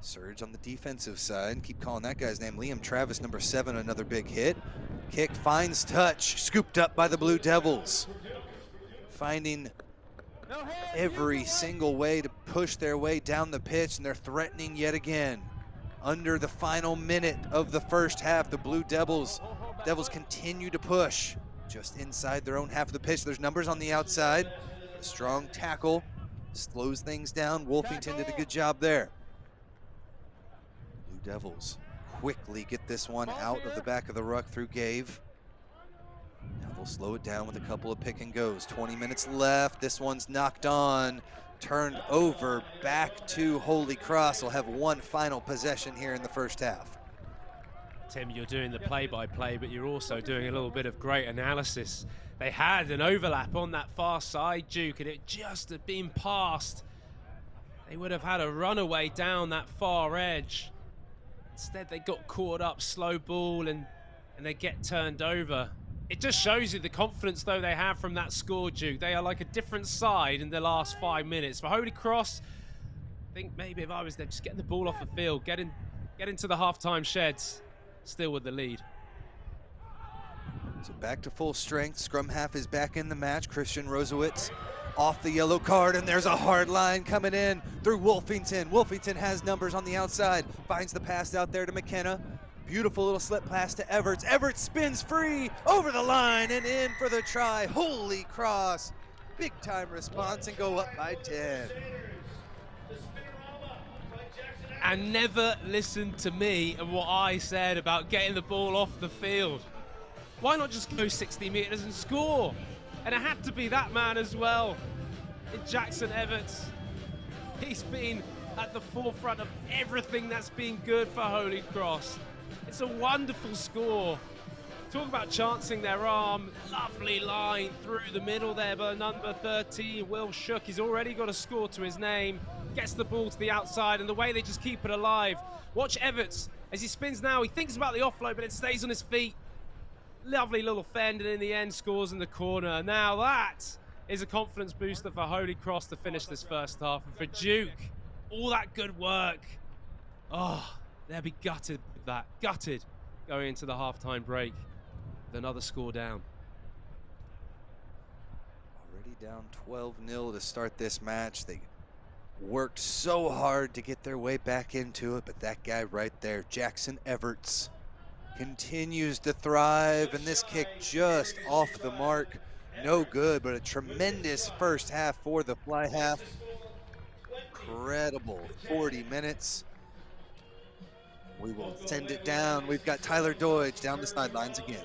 Surge on the defensive side. Keep calling that guy's name. Liam Travis, number 7, another big hit. Kick finds touch, scooped up by the Blue Devils. Finding every single way to push their way down the pitch, and they're threatening yet again. Under the final minute of the first half, the Blue Devils continue to push just inside their own half of the pitch. There's numbers on the outside. A strong tackle slows things down. Wolfington did a good job there. Blue Devils quickly get this one out of the back of the ruck through Gave. Now they'll slow it down with a couple of pick and goes. 20 minutes left. This one's knocked on, turned over, back to Holy Cross. Will have one final possession here in the first half. Tim, you're doing the play-by-play, but you're also doing a little bit of great analysis. They had an overlap on that far side, Duke, and it just had been passed. They would have had a runaway down that far edge. Instead, they got caught up, slow ball, and they get turned over. It just shows you the confidence, though, they have from that score, Duke. They are like a different side in the last 5 minutes. For Holy Cross, I think maybe if I was there, just getting the ball off the field, get into the halftime sheds, still with the lead. So back to full strength. Scrum half is back in the match. Christian Rosewitz off the yellow card, and there's a hard line coming in through Wolfington. Wolfington has numbers on the outside, finds the pass out there to McKenna. Beautiful little slip pass to Everts. Everts spins free over the line and in for the try. Holy Cross. Big time response and go up by 10. And never listen to me and what I said about getting the ball off the field. Why not just go 60 meters and score? And it had to be that man as well, in Jackson Everts. He's been at the forefront of everything that's been good for Holy Cross. It's a wonderful score. Talk about chancing their arm. Lovely line through the middle there by number 13, Will Shook. He's already got a score to his name. Gets the ball to the outside, and the way they just keep it alive. Watch Everts as he spins now. He thinks about the offload, but it stays on his feet. Lovely little fend, and in the end scores in the corner. Now that is a confidence booster for Holy Cross to finish this first half. And for Duke, all that good work. Oh, they'll be gutted with that. Gutted going into the halftime break with another score down. down 12-0 to start this match. They worked so hard to get their way back into it, but that guy right there, Jackson Everts, continues to thrive, and this kick just off the mark. No good, but a tremendous first half for the Fly Half. Incredible 40 minutes. We will send it down. We've got Tyler Deutsch down the sidelines again.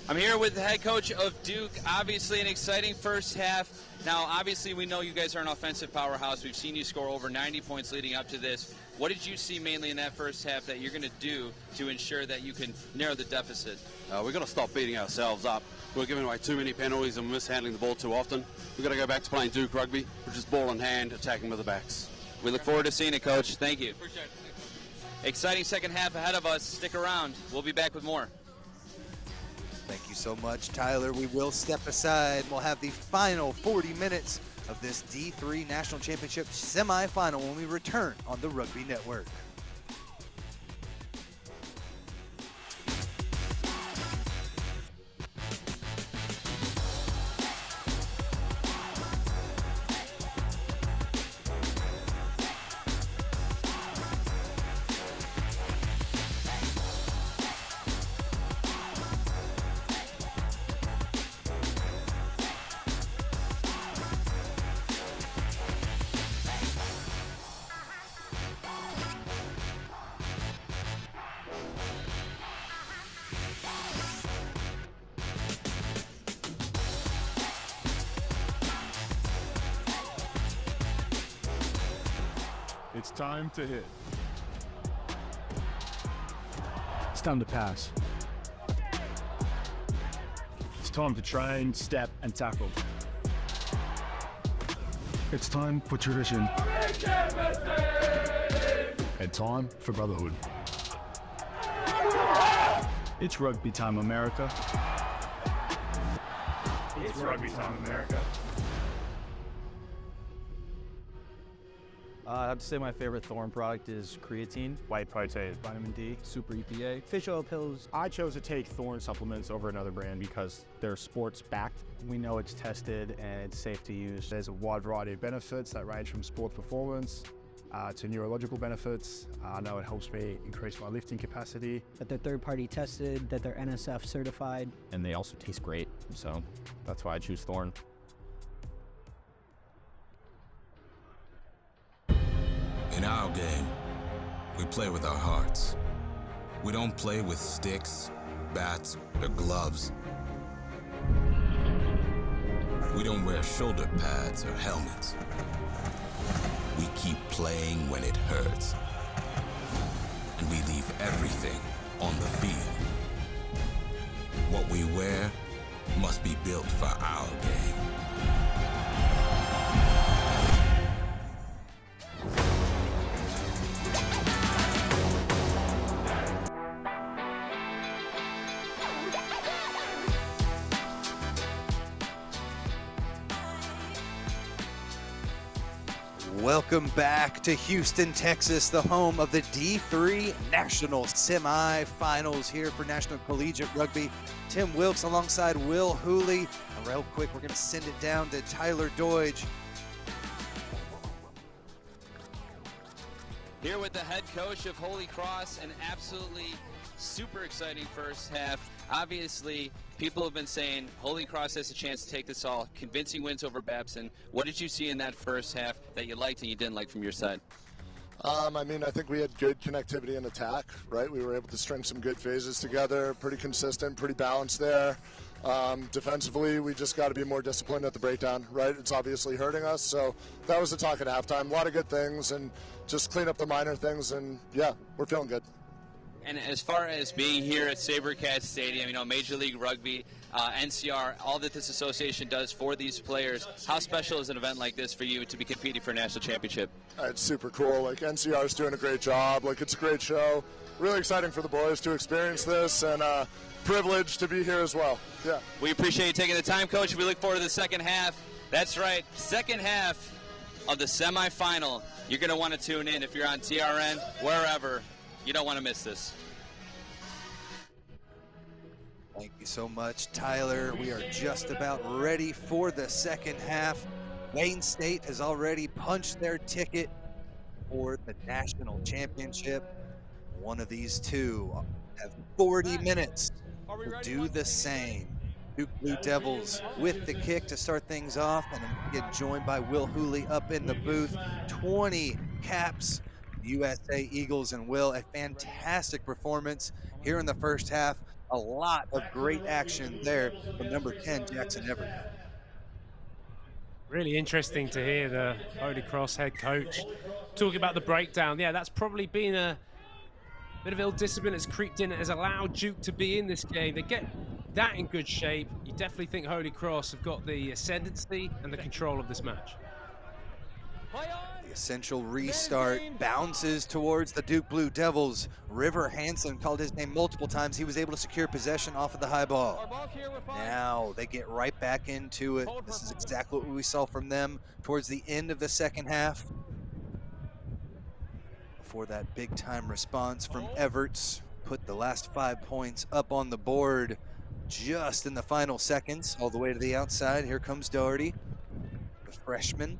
I'm here with the head coach of Duke. Obviously an exciting first half. Now, obviously, we know you guys are an offensive powerhouse. We've seen you score over 90 points leading up to this. What did you see mainly in that first half that you're going to do to ensure that you can narrow the deficit? We've got to stop beating ourselves up. We're giving away too many penalties and mishandling the ball too often. We've got to go back to playing Duke rugby, which is ball in hand, attacking with the backs. We look forward to seeing it, Coach. Thank you. Appreciate it. Exciting second half ahead of us. Stick around. We'll be back with more. Thank you so much, Tyler. We will step aside. We'll have the final 40 minutes of this D3 National Championship semifinal when we return on the Rugby Network. It's time to hit. It's time to pass. It's time to train, step, And tackle. It's time for tradition. and time for brotherhood. It's rugby time, America. It's rugby time, America. I have to say my favorite Thorne product is creatine, whey protein, vitamin D, super EPA. fish oil pills. I chose to take Thorne supplements over another brand because they're sports backed. We know it's tested and it's safe to use. There's a wide variety of benefits that range from sports performance to neurological benefits. I know it helps me increase my lifting capacity. That they're third-party tested, that they're NSF certified. And they also taste great, so that's why I choose Thorne. In our game, we play with our hearts. We don't play with sticks, bats, or gloves. We don't wear shoulder pads or helmets. We keep playing when it hurts. And we leave everything on the field. What we wear must be built for our game. Welcome back to Houston, Texas, the home of the D3 National Semi-Finals here for National Collegiate Rugby. Tim Wilkes alongside Will Hooley. And real quick, we're going to send it down to Tyler Deutsch. Here with the head coach of Holy Cross, an absolutely super exciting first half. Obviously, people have been saying Holy Cross has a chance to take this all. Convincing wins over Babson. What did you see in that first half that you liked and you didn't like from your side? I think we had good connectivity in attack, right? We were able to string some good phases together, pretty consistent, pretty balanced there. Defensively, we just got to be more disciplined at the breakdown, right? It's obviously hurting us, so that was the talk at halftime. A lot of good things, and just clean up the minor things, and yeah, we're feeling good. And as far as being here at SaberCats Stadium, Major League Rugby, NCR, all that this association does for these players, how special is an event like this for you to be competing for a national championship? It's super cool. NCR's doing a great job. It's a great show. Really exciting for the boys to experience this, and privileged to be here as well. Yeah. We appreciate you taking the time, Coach. We look forward to the second half. That's right, second half of the semifinal. You're going to want to tune in if you're on TRN, wherever. You don't want to miss this. you so much, Tyler. We are just about ready for the second half. Wayne State has already punched their ticket for the national championship. One of these two have 40 minutes to do the same. Duke Blue Devils with the kick to start things off, and I'm getting joined by Will Hooley up in the booth. 20 caps, USA Eagles, and Will, a fantastic performance here in the first half. A lot of great action there from number 10, Jackson Everett. Really interesting to hear the Holy Cross head coach talking about the breakdown. Yeah, that's probably been a bit of ill discipline that's creeped in. It has allowed Duke to be in this game. They get that in good shape. You definitely think Holy Cross have got the ascendancy and the control of this match. The essential restart bounces towards the Duke Blue Devils. River Hansen called his name multiple times. He was able to secure possession off of the high ball. Now they get right back into it. This is exactly what we saw from them towards the end of the second half. Before that big time response from Everts put the last 5 points up on the board just in the final seconds, all the way to the outside. Here comes Doherty, the freshman.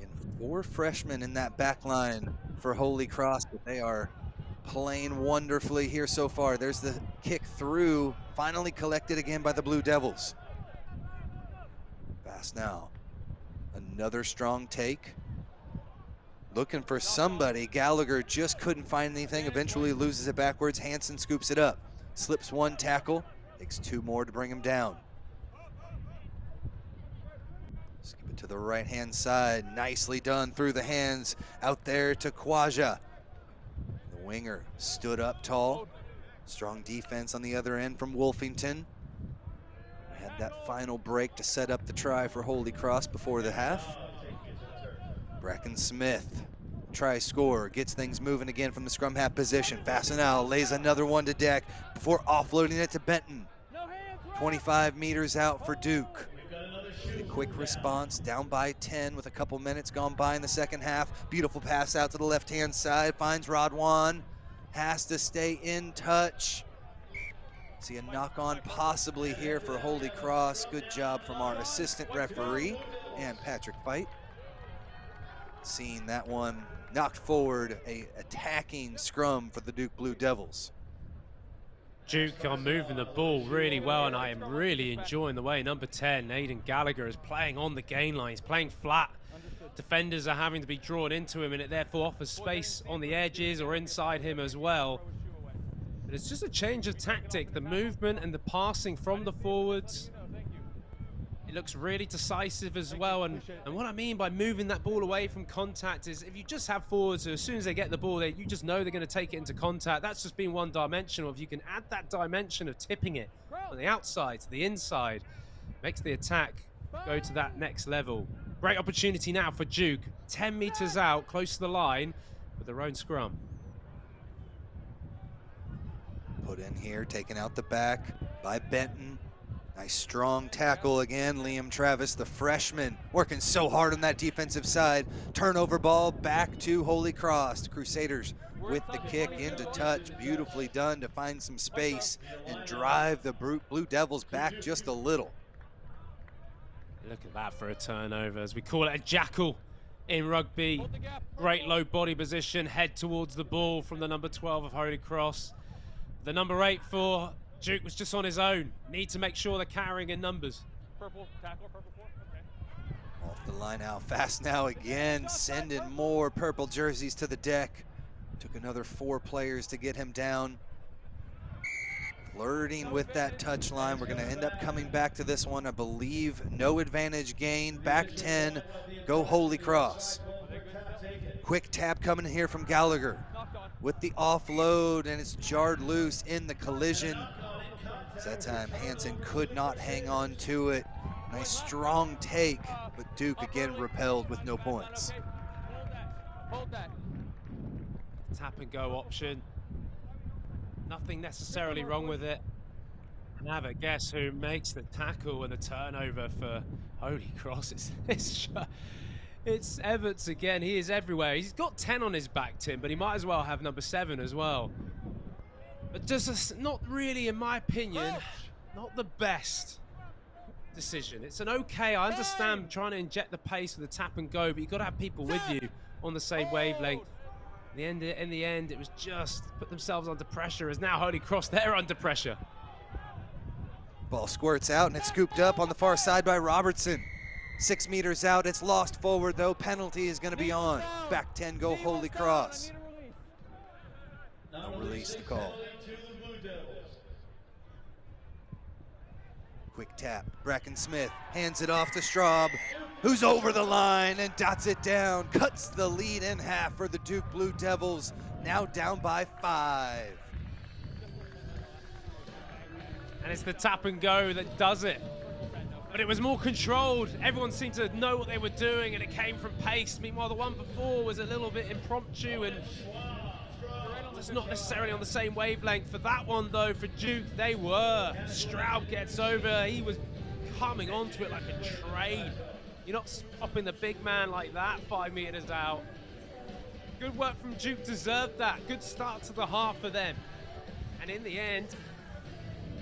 And 4 freshmen in that back line for Holy Cross, but they are playing wonderfully here so far. There's the kick through, finally collected again by the Blue Devils. Fast now. Another strong take. Looking for somebody. Gallagher just couldn't find anything, eventually loses it backwards. Hansen scoops it up. Slips 1 tackle, takes 2 more to bring him down. Skip it to the right-hand side. Nicely done through the hands. Out there to Kwaja. The winger stood up tall. Strong defense on the other end from Wolfington. We had that final break to set up the try for Holy Cross before the half. Bracken Smith, try score, gets things moving again from the scrum half position. Fastenal lays another one to deck before offloading it to Benton. 25 meters out for Duke. A quick response, down by 10 with a couple minutes gone by in the second half. Beautiful pass out to the left-hand side, finds Radwan. Has to stay in touch. See a knock-on possibly here for Holy Cross. Good job from our assistant referee and Patrick Fight. Seeing that one knocked forward, a attacking scrum for the Duke Blue Devils. Duke are moving the ball really well, and I am really enjoying the way number 10, Aidan Gallagher, is playing on the gain line. He's playing flat. Defenders are having to be drawn into him, and it therefore offers space on the edges or inside him as well. But it's just a change of tactic. The movement and the passing from the forwards, it looks really decisive as well. And what I mean by moving that ball away from contact is if you just have forwards who, as soon as they get the ball, you just know they're going to take it into contact. That's just being one-dimensional. If you can add that dimension of tipping it from the outside to the inside, makes the attack go to that next level. Great opportunity now for Duke. 10 meters out, close to the line, with their own scrum. Put in here, taken out the back by Benton. Nice strong tackle again. Liam Travis, the freshman, working so hard on that defensive side. Turnover ball back to Holy Cross. Crusaders with the kick into touch. Beautifully done to find some space and drive the Blue Devils back just a little. Look at that for a turnover, as we call it a jackal in rugby. Great low body position, head towards the ball from the number 12 of Holy Cross. The number 8 for Duke was just on his own. Need to make sure they're carrying in numbers. Purple tackle, purple 4, okay. Off the line out, fast now again, sending more purple jerseys to the deck. Took another 4 players to get him down. Flirting with that touch line. We're gonna end up coming back to this one, I believe. No advantage gain, back 10, go Holy Cross. Quick tap coming here from Gallagher with the offload, and it's jarred loose in the collision. That time Hansen could not hang on to it. Nice strong take, but Duke again repelled with no points. Hold that. Tap and go option. Nothing necessarily wrong with it. And have a guess who makes the tackle and the turnover for Holy Cross. It's Everts again. He is everywhere. He's got 10 on his back, Tim, but he might as well have number 7 as well. just not really, in my opinion, not the best decision. It's an okay, I understand trying to inject the pace with the tap and go, but you've got to have people with you on the same wavelength. In the end, it was just put themselves under pressure, as now Holy Cross, they're under pressure. Ball squirts out and it's scooped up on the far side by Robertson. 6 meters out, it's lost forward though. Penalty is going to be on. Back 10 go Holy Cross. No release the call. Quick tap. Bracken Smith hands it off to Straub, who's over the line and dots it down. Cuts the lead in half for the Duke Blue Devils. Now down by 5. And it's the tap and go that does it. But it was more controlled. Everyone seemed to know what they were doing, and it came from pace. Meanwhile, the one before was a little bit impromptu and just not necessarily on the same wavelength. For that one, though, for Duke, they were. Straub gets over. He was coming onto it like a train. You're not stopping the big man like that 5 meters out. Good work from Duke, deserved that. Good start to the half for them. And in the end,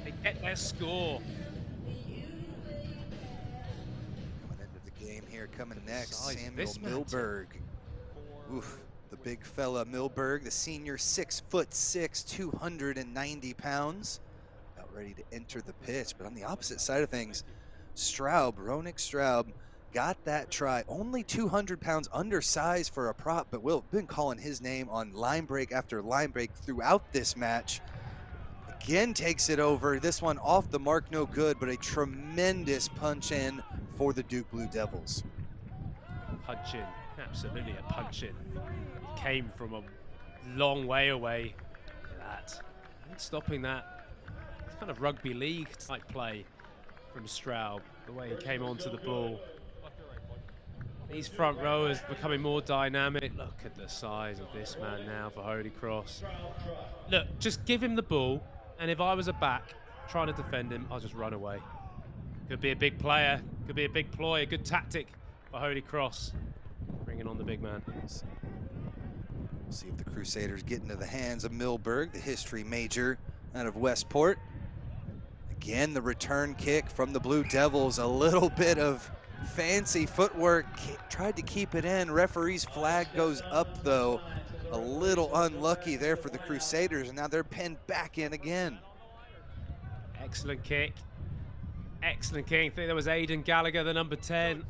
they get their score. Coming into the game here, coming next, Size Samuel this man, Milberg. Oof, the big fella Milberg, the senior, 6'6", 290 pounds. About ready to enter the pitch, but on the opposite side of things, Straub, Ronik Straub, got that try. Only 200 pounds undersized for a prop, but Will been calling his name on line break after line break throughout this match. Again takes it over. This one off the mark, no good, but a tremendous punch in for the Duke Blue Devils. Punch in, absolutely a punch in. He came from a long way away. Look at that. And stopping that. It's kind of rugby league type play from Straub, the way he came onto the ball. These front rowers becoming more dynamic. Look at the size of this man now for Holy Cross. Look, just give him the ball, and if I was a back trying to defend him, I'll just run away. Could be a big player, could be a big ploy, a good tactic for Holy Cross. Bringing on the big man. See if the Crusaders get into the hands of Milberg, the history major out of Westport. Again, the return kick from the Blue Devils, a little bit of fancy footwork, tried to keep it in. Referee's flag goes up though. A little unlucky there for the Crusaders, and now they're pinned back in again. Excellent kick. Excellent kick. I think there was Aidan Gallagher, the number 10.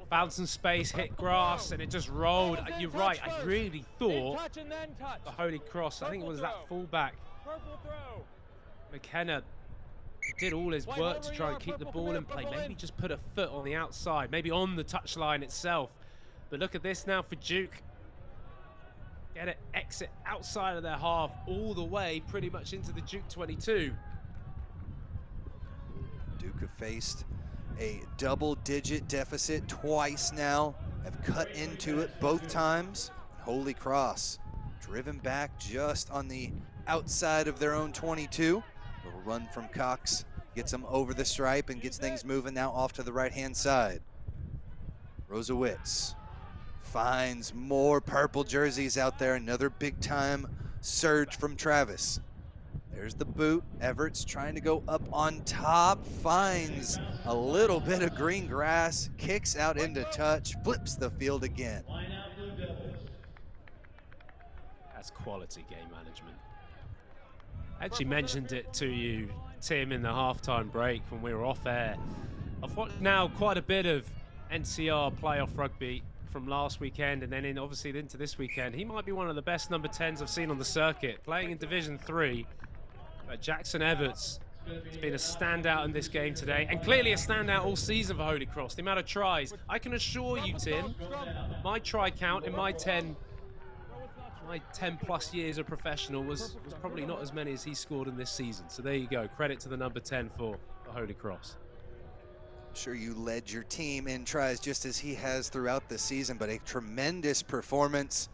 Found some space, hit grass, and it just rolled. You're right, I really thought the Holy Cross, I think it was that fullback, McKenna, did all his work to try and keep the ball in play. Maybe just put a foot on the outside, maybe on the touchline itself. But look at this now for Duke. Get it, exit outside of their half, all the way pretty much into the Duke 22. Duke have faced a double-digit deficit twice now, have cut into it both times. Holy Cross driven back just on the outside of their own 22. Little run from Cox gets them over the stripe and gets things moving now off to the right-hand side. Rosewitz finds more purple jerseys out there. Another big-time surge from Travis. There's the boot. Everett's trying to go up on top, finds a little bit of green grass, kicks out into touch, flips the field again. That's quality game management. I actually mentioned it to you, Tim, in the halftime break when we were off air. I've watched now quite a bit of NCR playoff rugby from last weekend, and then obviously into this weekend. He might be one of the best number 10s I've seen on the circuit, playing in Division 3. Jackson Everts has been a standout in this game today, and clearly a standout all season for Holy Cross. The amount of tries, I can assure you, Tim, my try count in my 10 plus years of professional was probably not as many as he scored in this season. So there you go, credit to the number 10 for Holy Cross. Sure, you led your team in tries just as he has throughout the season, but a tremendous performance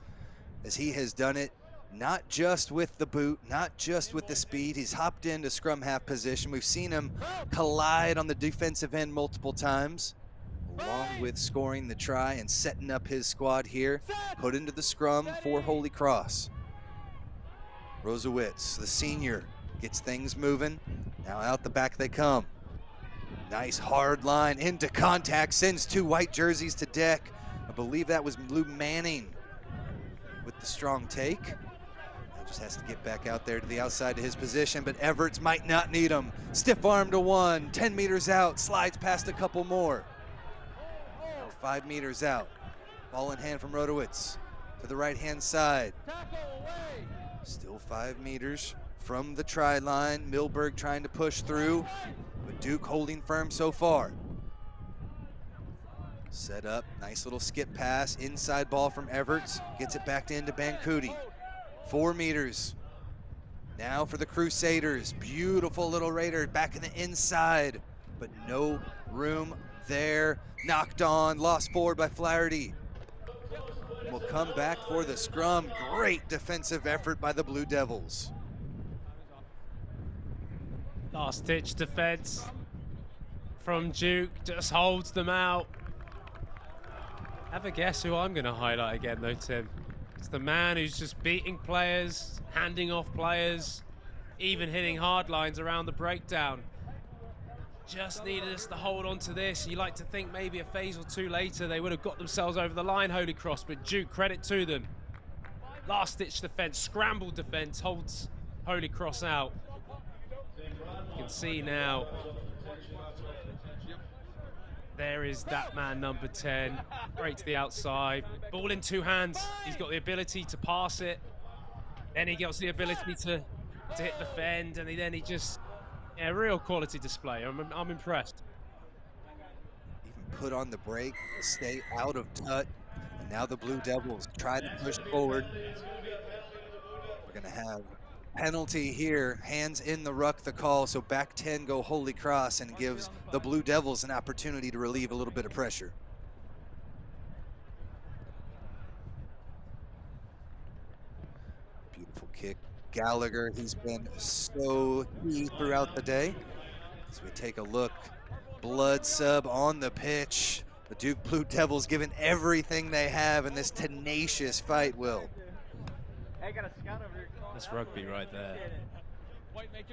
as he has done it. Not just with the boot, not just with the speed. He's hopped into scrum half position. We've seen him collide on the defensive end multiple times, along with scoring the try and setting up his squad here, put into the scrum for Holy Cross. Rosewitz, the senior, gets things moving. Now out the back they come. Nice hard line into contact, sends 2 white jerseys to deck. I believe that was Lou Manning with the strong take. He just has to get back out there to the outside to his position, but Everts might not need him. Stiff arm to 1, 10 meters out, slides past a couple more. Now 5 meters out. Ball in hand from Rodowitz to the right-hand side. Still 5 meters from the try line. Milberg trying to push through, but Duke holding firm so far. Set up, nice little skip pass, inside ball from Everts, gets it back into Bancuti. 4 meters. Now for the Crusaders, beautiful little Raider back in the inside, but no room there. Knocked on, lost forward by Flaherty. Will come back for the scrum. Great defensive effort by the Blue Devils. Last ditch defense from Duke, just holds them out. Have a guess who I'm going to highlight again though, Tim. It's the man who's just beating players, handing off players, even hitting hard lines around the breakdown. Just needed us to hold on to this. You like to think maybe a phase or 2 later they would have got themselves over the line, Holy Cross, but Duke, credit to them. Last ditch defense, scrambled defense, holds Holy Cross out. You can see now, there is that man, number 10, straight to the outside. Ball in 2 hands. He's got the ability to pass it. Then he gets the ability to hit the fend, and then he just, yeah, real quality display. I'm impressed. Even put on the brake to stay out of Tut. And now the Blue Devils try to push forward. We're gonna have penalty here, hands in the ruck, the call, so back 10 go Holy Cross, and gives the Blue Devils an opportunity to relieve a little bit of pressure. Beautiful kick. Gallagher, he's been so key throughout the day. As we take a look, blood sub on the pitch. The Duke Blue Devils giving everything they have in this tenacious fight, Will. That's rugby right there.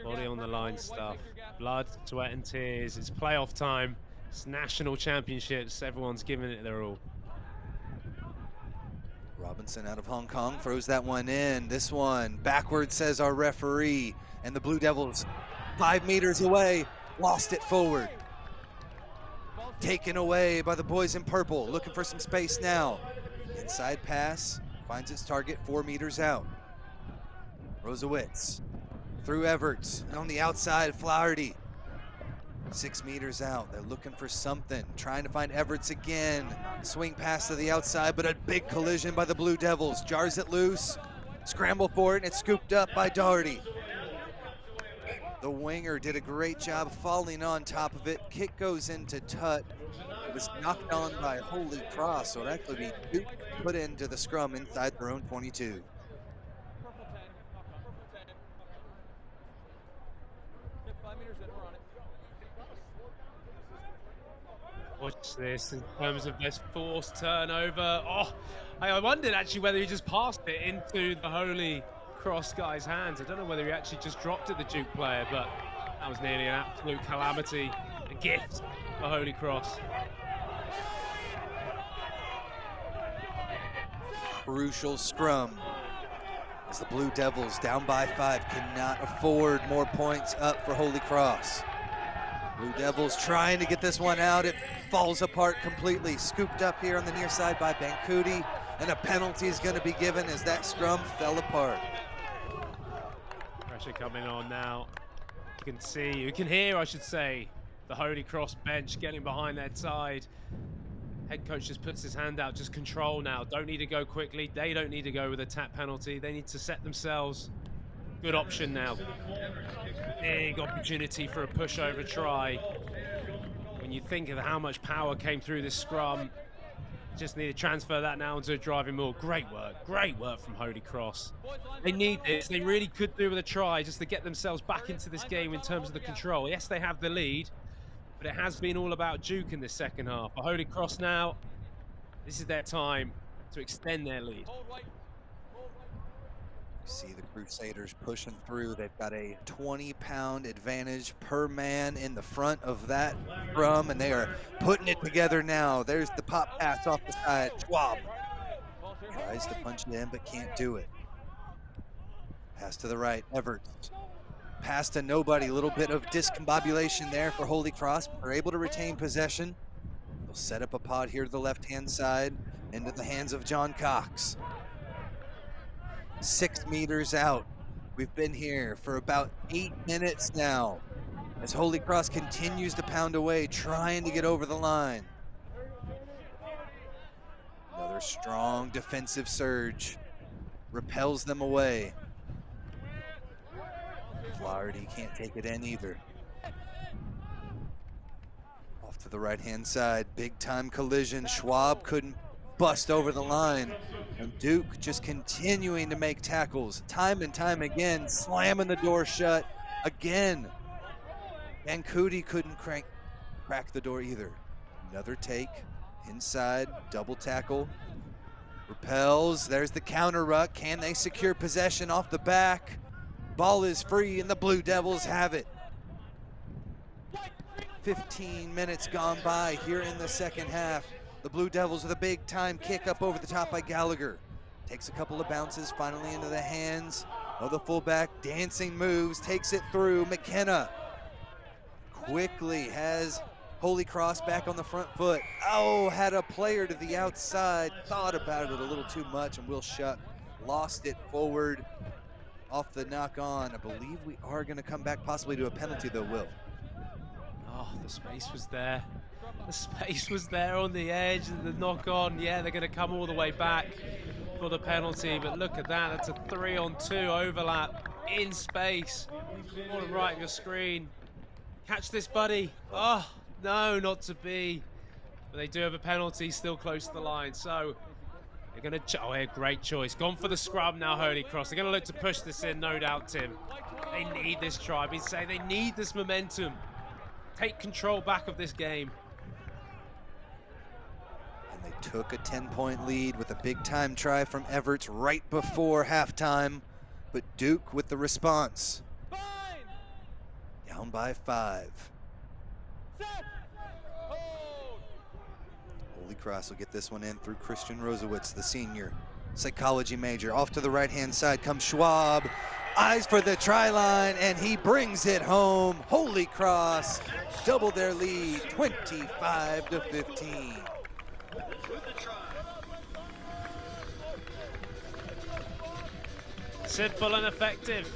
Body on the line stuff. Blood, sweat and tears. It's playoff time. It's national championships. Everyone's giving it their all. Robinson out of Hong Kong throws that one in. This one backwards, says our referee. And the Blue Devils 5 meters away, lost it forward. Taken away by the boys in purple. Looking for some space now. Inside pass, finds its target 4 meters out. Rosewitz through Everts, and on the outside, Flaherty. 6 meters out, they're looking for something, trying to find Everts again. Swing pass to the outside, but a big collision by the Blue Devils. Jars it loose, scramble for it, and it's scooped up by Doherty. The winger did a great job falling on top of it. Kick goes into Tut. It was knocked on by Holy Cross, so it actually be Duke put into the scrum inside their own 22. Watch this in terms of this forced turnover. Oh, I wondered actually whether he just passed it into the Holy Cross guy's hands. I don't know whether he actually just dropped it, the Duke player, but that was nearly an absolute calamity. A gift for Holy Cross. Crucial scrum as the Blue Devils down by 5 cannot afford more points up for Holy Cross. Blue Devils trying to get this one out. It falls apart completely. Scooped up here on the near side by Bancuti, and a penalty is going to be given as that scrum fell apart. Pressure coming on now. You can see, you can hear, I should say, the Holy Cross bench getting behind their side. Head coach just puts his hand out, just control now. Don't need to go quickly. They don't need to go with a tap penalty. They need to set themselves. Good option now. Big opportunity for a pushover try. When you think of how much power came through this scrum, just need to transfer that now into a driving maul. Great work from Holy Cross. They need this. They really could do with a try just to get themselves back into this game in terms of the control. Yes, they have the lead, but it has been all about Duke in this second half. For Holy Cross now, this is their time to extend their lead. See the Crusaders pushing through. They've got a 20-pound advantage per man in the front of that scrum, and they are putting it together now. There's the pop pass off the side. Schwab tries to punch it in, but can't do it. Pass to the right, Everts. Pass to nobody, a little bit of discombobulation there for Holy Cross, but they're able to retain possession. They'll set up a pod here to the left-hand side into the hands of John Cox. 6 meters out. We've been here for about 8 minutes now as Holy Cross continues to pound away, trying to get over the line. Another strong defensive surge repels them away. Flaherty can't take it in either. Off to the right-hand side, big-time collision. Schwab couldn't bust over the line. And Duke just continuing to make tackles time and time again, slamming the door shut again. And Cootie couldn't crack the door either. Another take inside, double tackle. Repels, there's the counter ruck. Can they secure possession off the back? Ball is free and the Blue Devils have it. 15 minutes gone by here in the second half. The Blue Devils with a big time kick up over the top by Gallagher. Takes a couple of bounces finally into the hands of the fullback. Dancing moves, takes it through. McKenna quickly has Holy Cross back on the front foot. Oh, had a player to the outside. Thought about it a little too much, and Will Shuck lost it forward off the knock on. I believe we are going to come back possibly to a penalty though, Will. Oh, the space was there. The space was there on the edge, the knock on. Yeah, they're going to come all the way back for the penalty, but look at that. That's a 3-on-2 overlap in space. Bottom right of your screen. Catch this, buddy. Oh, no, not to be. But they do have a penalty still close to the line, so they're going to, oh, a great choice. Gone for the scrub now, Holy Cross. They're going to look to push this in, no doubt, Tim. They need this try. I've been saying they need this momentum. Take control back of this game. And they took a 10-point lead with a big-time try from Everts right before halftime, but Duke with the response. Down by 5. Holy Cross will get this one in through Christian Rosewitz, the senior psychology major. Off to the right-hand side comes Schwab. Eyes for the try line, and he brings it home. Holy Cross double their lead, 25-15. Simple and effective.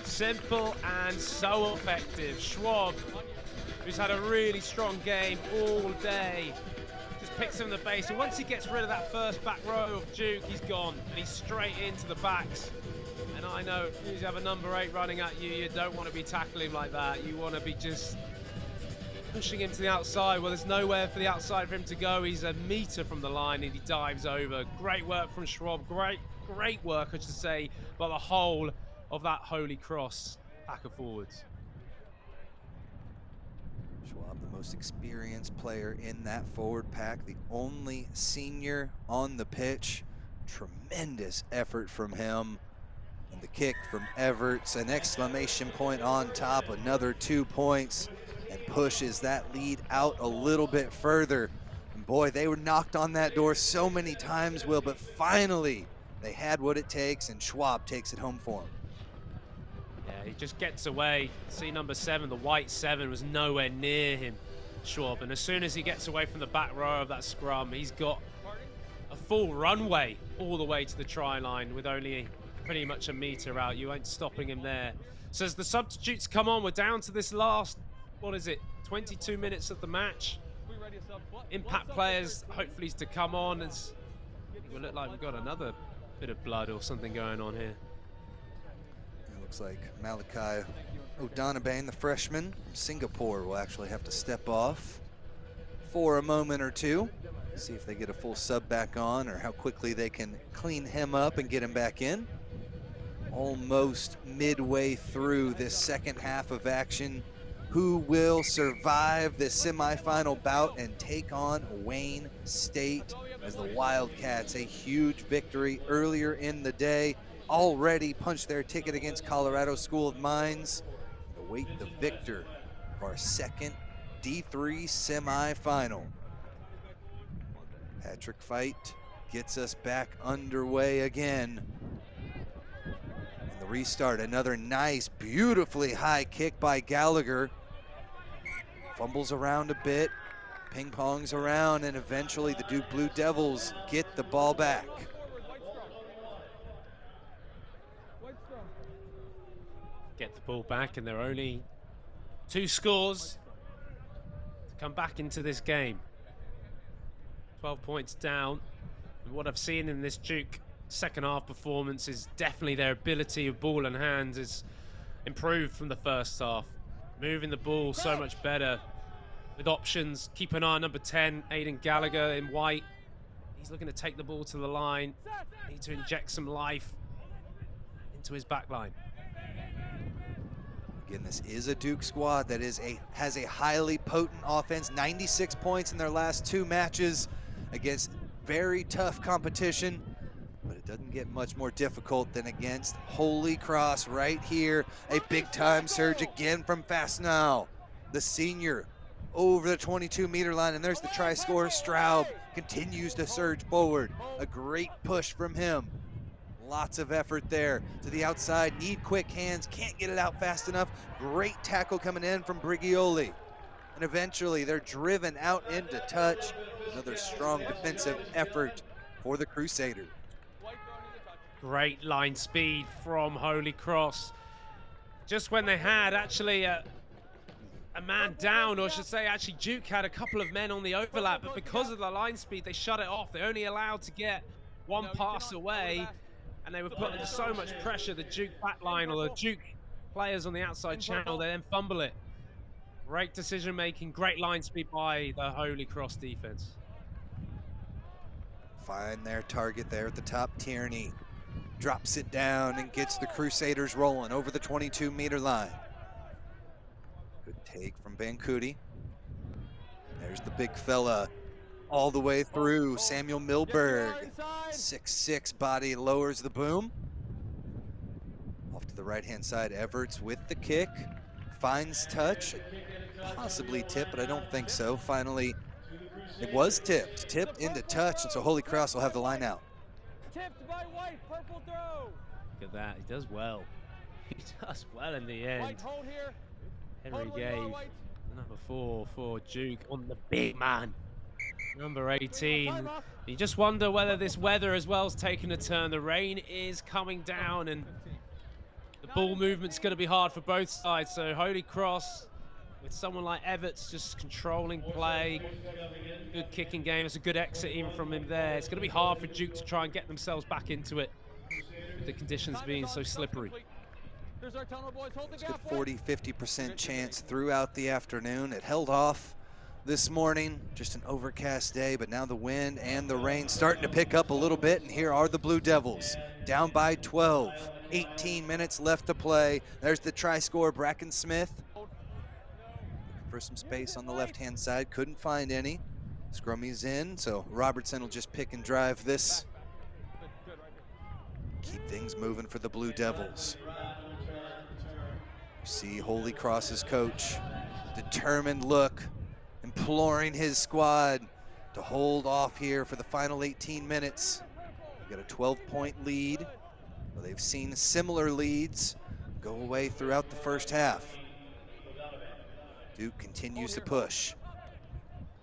Simple and so effective. Schwab, who's had a really strong game all day, just picks him in the base, and once he gets rid of that first back row of Duke, he's gone, and he's straight into the backs. And I know, if you have a number 8 running at you, you don't want to be tackling him like that. You want to be just pushing him to the outside. Well, there's nowhere for the outside for him to go. He's a meter from the line, and he dives over. Great work from Schwab. Great work, I should say, by the whole of that Holy Cross back and forwards. Schwab, the most experienced player in that forward pack, the only senior on the pitch. Tremendous effort from him. And the kick from Everts, an exclamation point on top, another 2 points, and pushes that lead out a little bit further. And boy, they were knocked on that door so many times, Will, but finally they had what it takes, and Schwab takes it home for him. Yeah, he just gets away. See number 7, the white 7 was nowhere near him, Schwab. And as soon as he gets away from the back row of that scrum, he's got a full runway all the way to the try line with only pretty much a meter out. You ain't stopping him there. So as the substitutes come on, we're down to this last, what is it, 22 minutes of the match. Impact players hopefully to come on. It will look like we've got another bit of blood or something going on here. It looks like Malachi O'Donovan, the freshman from Singapore, will actually have to step off for a moment or two. See if they get a full sub back on, or how quickly they can clean him up and get him back in. Almost midway through this second half of action. Who will survive this semifinal bout and take on Wayne State as the Wildcats? A huge victory earlier in the day. already punched their ticket against Colorado School of Mines. Await the victor of our second D3 semifinal. Patrick Fight gets us back underway again. And the restart, another nice, beautifully high kick by Gallagher. Fumbles around a bit, ping pongs around, and eventually the Duke Blue Devils get the ball back. Get the ball back, and there are only 2 scores to come back into this game. 12 points down. And what I've seen in this Duke second half performance is definitely their ability of ball and hands is improved from the first half. Moving the ball so much better with options. Keep an eye on number 10, Aiden Gallagher in white. He's looking to take the ball to the line. Need to inject some life into his back line. Again, this is a Duke squad that has a highly potent offense. 96 points in their last 2 matches against very tough competition. But it doesn't get much more difficult than against Holy Cross right here. A big-time surge again from Fastenal, the senior, over the 22-meter line. And there's the try scorer. Straub continues to surge forward. A great push from him. Lots of effort there to the outside. Need quick hands. Can't get it out fast enough. Great tackle coming in from Brigioli. And eventually they're driven out into touch. Another strong defensive effort for the Crusaders. Great line speed from Holy Cross. Just when they had actually a man down, or I should say actually Duke had a couple of men on the overlap, but because of the line speed, they shut it off. They're only allowed to get 1 pass away, and they were put under so much pressure, the Duke backline or the Duke players on the outside channel, they then fumble it. Great decision making, great line speed by the Holy Cross defense. Find their target there at the top. Tierney drops it down and gets the Crusaders rolling over the 22-meter line. Good take from Bancuti. There's the big fella all the way through. Samuel Milberg, 6'6" body, lowers the boom. Off to the right-hand side, Everts with the kick. Finds touch, possibly tipped, but I don't think so. Finally, it was tipped into touch, and so Holy Cross will have the line out. Tipped by White, purple throw. Look at that, he does well. He does well in the end. White, hold here. Henry gave number 4 for Duke on the big man. Number 18. You just wonder whether this weather as well is taking a turn. The rain is coming down, and the ball movement's going to be hard for both sides. So Holy Cross, with someone like Everts just controlling play, good kicking game. It's a good exit even from him there. It's going to be hard for Duke to try and get themselves back into it, with the conditions being so slippery. Here's our tunnel, boys. Hold the It's a gap. good 40-50% chance throughout the afternoon. It held off this morning, just an overcast day, but now the wind and the rain starting to pick up a little bit, and here are the Blue Devils, down by 12. 18 minutes left to play. There's the try scorer, Bracken Smith. Looking for some space on the left-hand side, couldn't find any. Scrummy's in, so Robertson will just pick and drive this. Keep things moving for the Blue Devils. See Holy Cross's coach, determined look, imploring his squad to hold off here for the final 18 minutes. We've got a 12-point lead. Well, they've seen similar leads go away throughout the first half. Duke continues to push.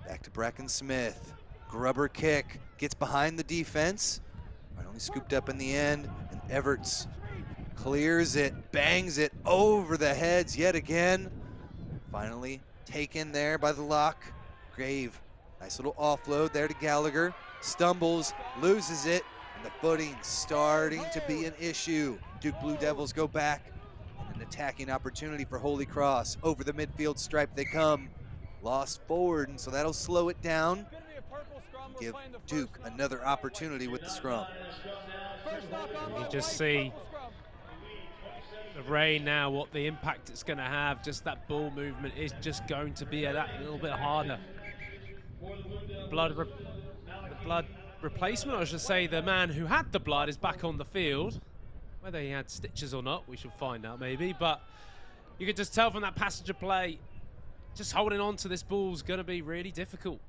Back to Bracken Smith. Grubber kick, gets behind the defense. Only scooped up in the end, and Everts clears it, bangs it over the heads yet again. Finally taken there by the lock. Grave, nice little offload there to Gallagher. Stumbles, loses it, and the footing's starting to be an issue. Duke Blue Devils go back, and an attacking opportunity for Holy Cross. Over the midfield stripe they come. Lost forward, and so that'll slow it down. Give Duke another opportunity with the scrum. You can just see the rain now, what the impact it's going to have. Just that ball movement is just going to be that little bit harder. The blood replacement, I should say, the man who had the blood is back on the field. Whether he had stitches or not, we should find out maybe, but you could just tell from that passenger play, just holding on to this ball's going to be really difficult.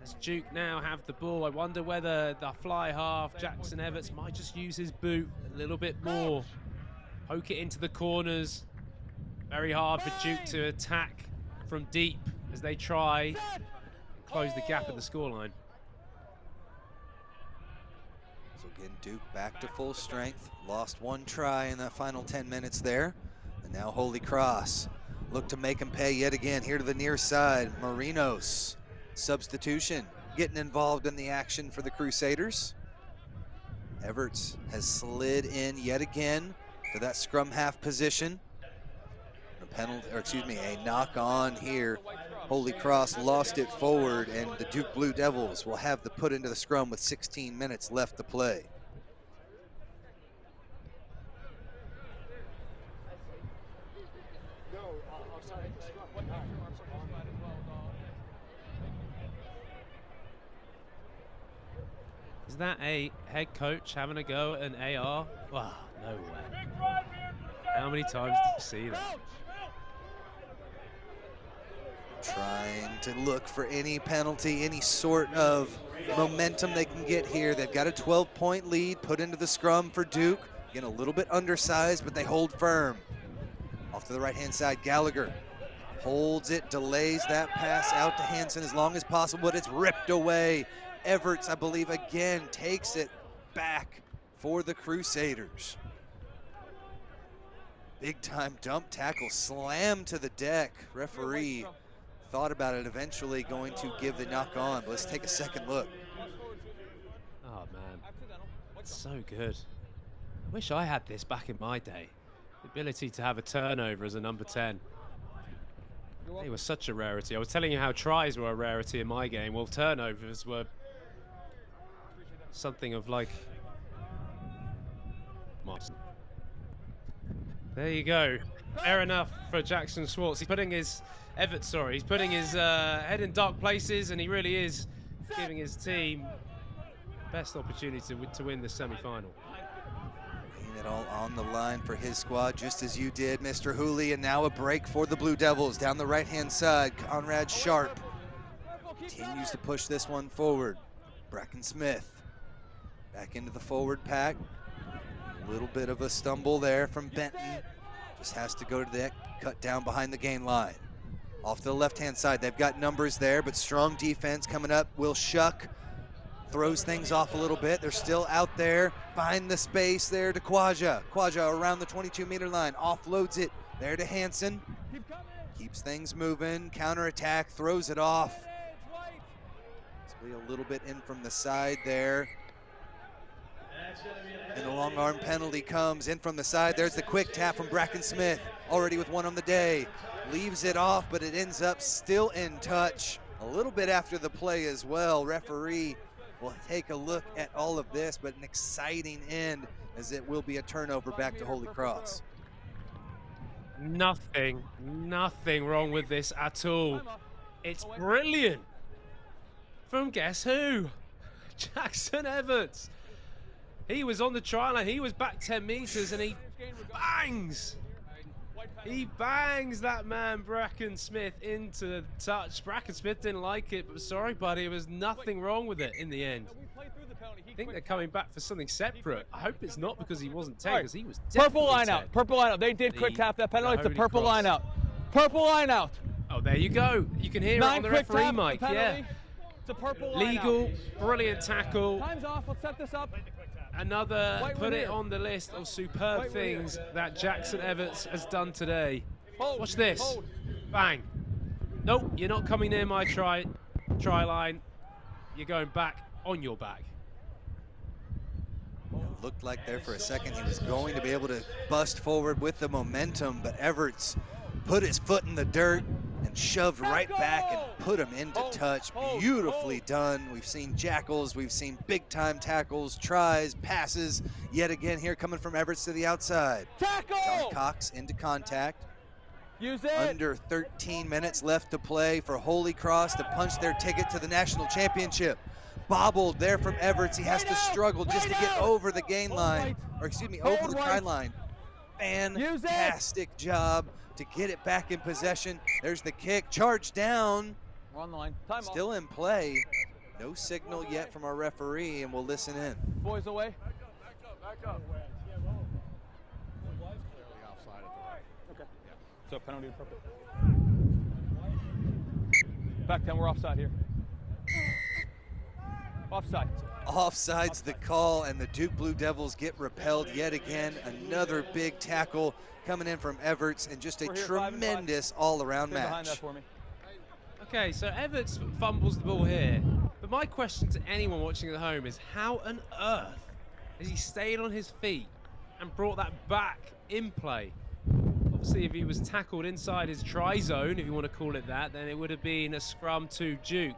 As Duke now have the ball, I wonder whether the fly half, Jackson Everts, might just use his boot a little bit more. Poke it into the corners. Very hard for Duke to attack from deep as they try and close the gap at the scoreline. So again, Duke back to full strength. Lost one try in that final 10 minutes there. And now Holy Cross look to make him pay yet again. Here to the near side, Marinos. Substitution, getting involved in the action for the Crusaders. Everts has slid in yet again to that scrum half position. A penalty, or excuse me, a knock on here. Holy Cross lost it forward, and the Duke Blue Devils will have the put into the scrum with 16 minutes left to play. Is that a head coach having a go at an AR? Wow, no way. How many times did you see that? Trying to look for any penalty, any sort of momentum they can get here. They've got a 12-point lead put into the scrum for Duke. Again, a little bit undersized, but they hold firm. Off to the right-hand side, Gallagher holds it, delays that pass out to Hansen as long as possible, but it's ripped away. Everts, I believe, again takes it back for the Crusaders. Big time dump tackle, slam to the deck. Referee thought about it, eventually going to give the knock on. But let's take a second look. Oh man, it's so good. I wish I had this back in my day. The ability to have a turnover as a number 10. They were such a rarity. I was telling you how tries were a rarity in my game. Well, turnovers were something of like... There you go. Fair enough for Jackson Schwartz. He's putting his... Everts, sorry. He's putting his head in dark places, and he really is giving his team best opportunity to win the semi-final. Laying it all on the line for his squad, just as you did, Mr. Hooley. And now a break for the Blue Devils. Down the right-hand side, Conrad Sharp continues to push this one forward. Bracken Smith back into the forward pack. A little bit of a stumble there from Benton. Just has to go to the cut down behind the gain line. Off to the left-hand side, they've got numbers there, but strong defense coming up. Will Shuck throws things off a little bit. They're still out there. Find the space there to Kwaja. Kwaja around the 22-meter line, offloads it there to Hansen. Keeps things moving, counterattack, throws it off. A little bit in from the side there. And the long arm penalty comes in from the side. There's the quick tap from Bracken Smith, already with one on the day. Leaves it off, but it ends up still in touch. A little bit after the play as well. Referee will take a look at all of this, but an exciting end as it will be a turnover back to Holy Cross. Nothing wrong with this at all. It's brilliant. From guess who? Jackson Everts. He was on the try line, he was back 10 meters, and he bangs. He bangs that man, Bracken Smith, into the touch. Bracken Smith didn't like it, but sorry, buddy, there was nothing wrong with it in the end. I think they're coming back for something separate. I hope it's not because he wasn't 10, because he was definitely Purple line 10. out, purple line out. They did quick tap that penalty. It's a Holy purple Cross. line out. Purple line out. Oh, there you go. You can hear it on the quick referee tap, mic, penalty. yeah. It's a purple line Legal, out. brilliant tackle. Time's off, let's set this up. Another, Wait, put we're it here. on the list of superb Wait, we're here. things that Jackson Everts has done today. Hold, Watch this. hold. Bang. Nope, you're not coming near my try line. You're going back on your back. It looked like there for a second he was going to be able to bust forward with the momentum, but Everts put his foot in the dirt and shoved right back and put him into touch. Beautifully done. We've seen jackals, we've seen big time tackles, tries, passes. Yet again here coming from Everts to the outside. Tackle! John Cox into contact. Use it. Under 13 minutes left to play for Holy Cross to punch their ticket to the national championship. bobbled there from Everts. He has to struggle just to get over the gain line, or excuse me, over the try line. Fantastic job to get it back in possession. There's the kick, charge down. We're on the line. Time Still in play. No signal yet from our referee, and we'll listen in. Boys away. Back up. Okay. So penalty appropriate. Back 10, we're offside here. Offside. Offside's the call, and the Duke Blue Devils get repelled yet again. Another big tackle coming in from Everts, and just a tremendous all-around match. Okay, so Everts fumbles the ball here. But my question to anyone watching at home is, how on earth has he stayed on his feet and brought that back in play? Obviously, if he was tackled inside his try zone, if you want to call it that, then it would have been a scrum to Duke.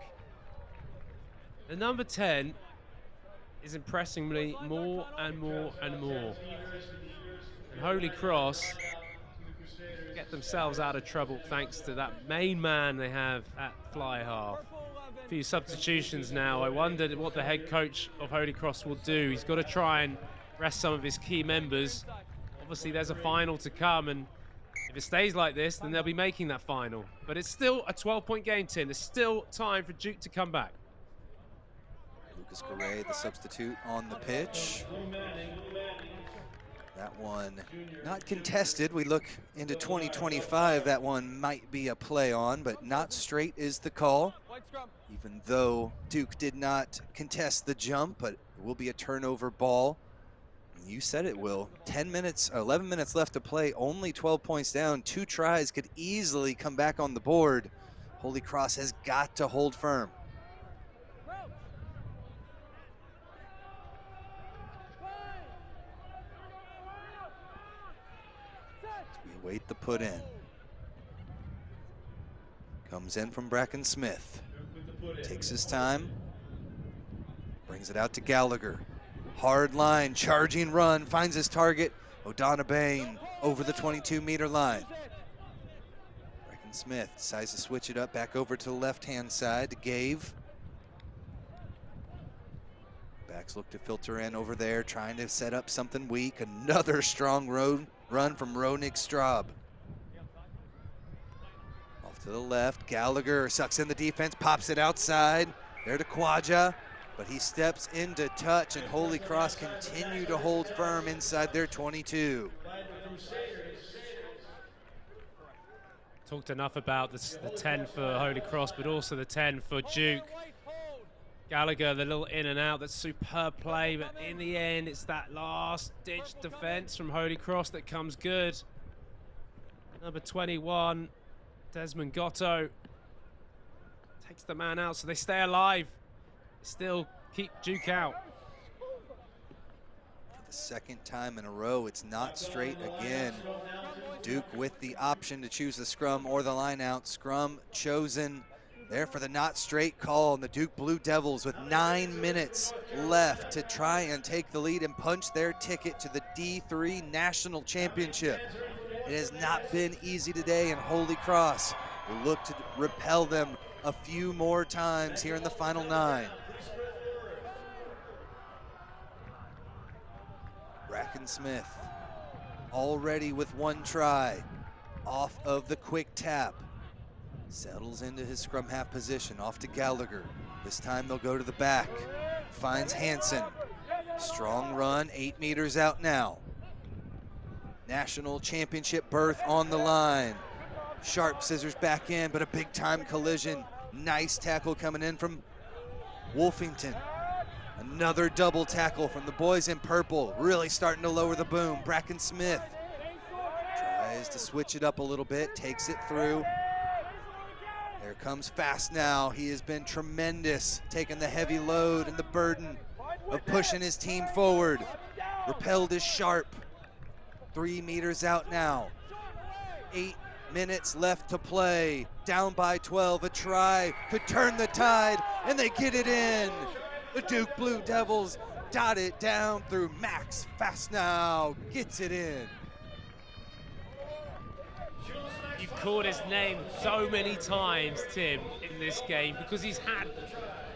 The number 10 is impressing me more and more and more. And Holy Cross get themselves out of trouble thanks to that main man they have at fly half. A few substitutions now. I wondered what the head coach of Holy Cross will do. He's got to try and rest some of his key members. Obviously, there's a final to come, and if it stays like this, then they'll be making that final. But it's still a 12-point game, Tim. There's still time for Duke to come back. Lucas Correa, the substitute on the pitch. That one not contested. We look into 2025. That one might be a play on, but not straight is the call. Even though Duke did not contest the jump, but it will be a turnover ball. You said it, Will. 11 minutes left to play, only 12 points down. 2 tries could easily come back on the board. Holy Cross has got to hold firm. We await the put in. Comes in from Bracken Smith. Takes his time. Brings it out to Gallagher. Hard line, charging run, finds his target. O'Donnell Bain over the 22-meter line. Bracken Smith decides to switch it up back over to the left-hand side to Gave. Backs look to filter in over there, trying to set up something weak. Another strong run from Ronig Straub. Off to the left, Gallagher sucks in the defense, pops it outside. There to Quadja. But he steps into touch, and Holy Cross continue to hold firm inside their 22. Talked enough about the 10 for Holy Cross, but also the 10 for Duke. Gallagher, the little in and out, that's superb play, but in the end, it's that last-ditch defense from Holy Cross that comes good. Number 21, Desmond Gotto, takes the man out, so they stay alive. Still keep Duke out. For the second time in a row, it's not straight again. Duke with the option to choose the scrum or the line out. Scrum chosen there for the not straight call, and the Duke Blue Devils with 9 minutes left to try and take the lead and punch their ticket to the D3 National Championship. It has not been easy today, and Holy Cross will look to repel them a few more times here in the final 9. Bracken Smith already with 1 try off of the quick tap. Settles into his scrum half position, off to Gallagher. This time they'll go to the back. Finds Hansen. Strong run, 8 meters out now. National championship berth on the line. Sharp scissors back in, but a big time collision. Nice tackle coming in from Wolfington. Another double tackle from the boys in purple, really starting to lower the boom. Bracken Smith tries to switch it up a little bit, takes it through. There comes Fast now. He has been tremendous, taking the heavy load and the burden of pushing his team forward. Repelled is Sharp. 3 meters out now. 8 minutes left to play. Down by 12, a try could turn the tide, and they get it in. The Duke Blue Devils dot it down through Max Fastnow, gets it in. You've called his name so many times, Tim, in this game, because he's had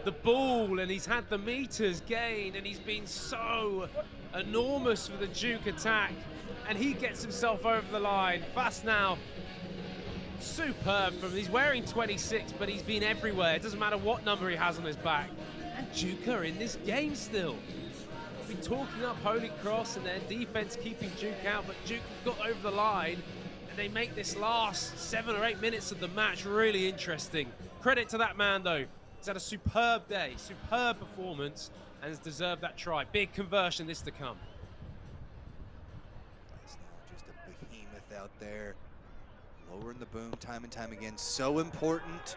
the ball, and he's had the meters gained, and he's been so enormous for the Duke attack, and he gets himself over the line. Fast now. Superb from, he's wearing 26, but he's been everywhere. It doesn't matter what number he has on his back. And Duke are in this game still. We've been talking up Holy Cross and their defense keeping Duke out, but Duke got over the line, and they make this last 7 or 8 minutes of the match really interesting. Credit to that man though. He's had a superb day, superb performance, and has deserved that try. Big conversion this to come. Just a behemoth out there. Lowering the boom time and time again, so important.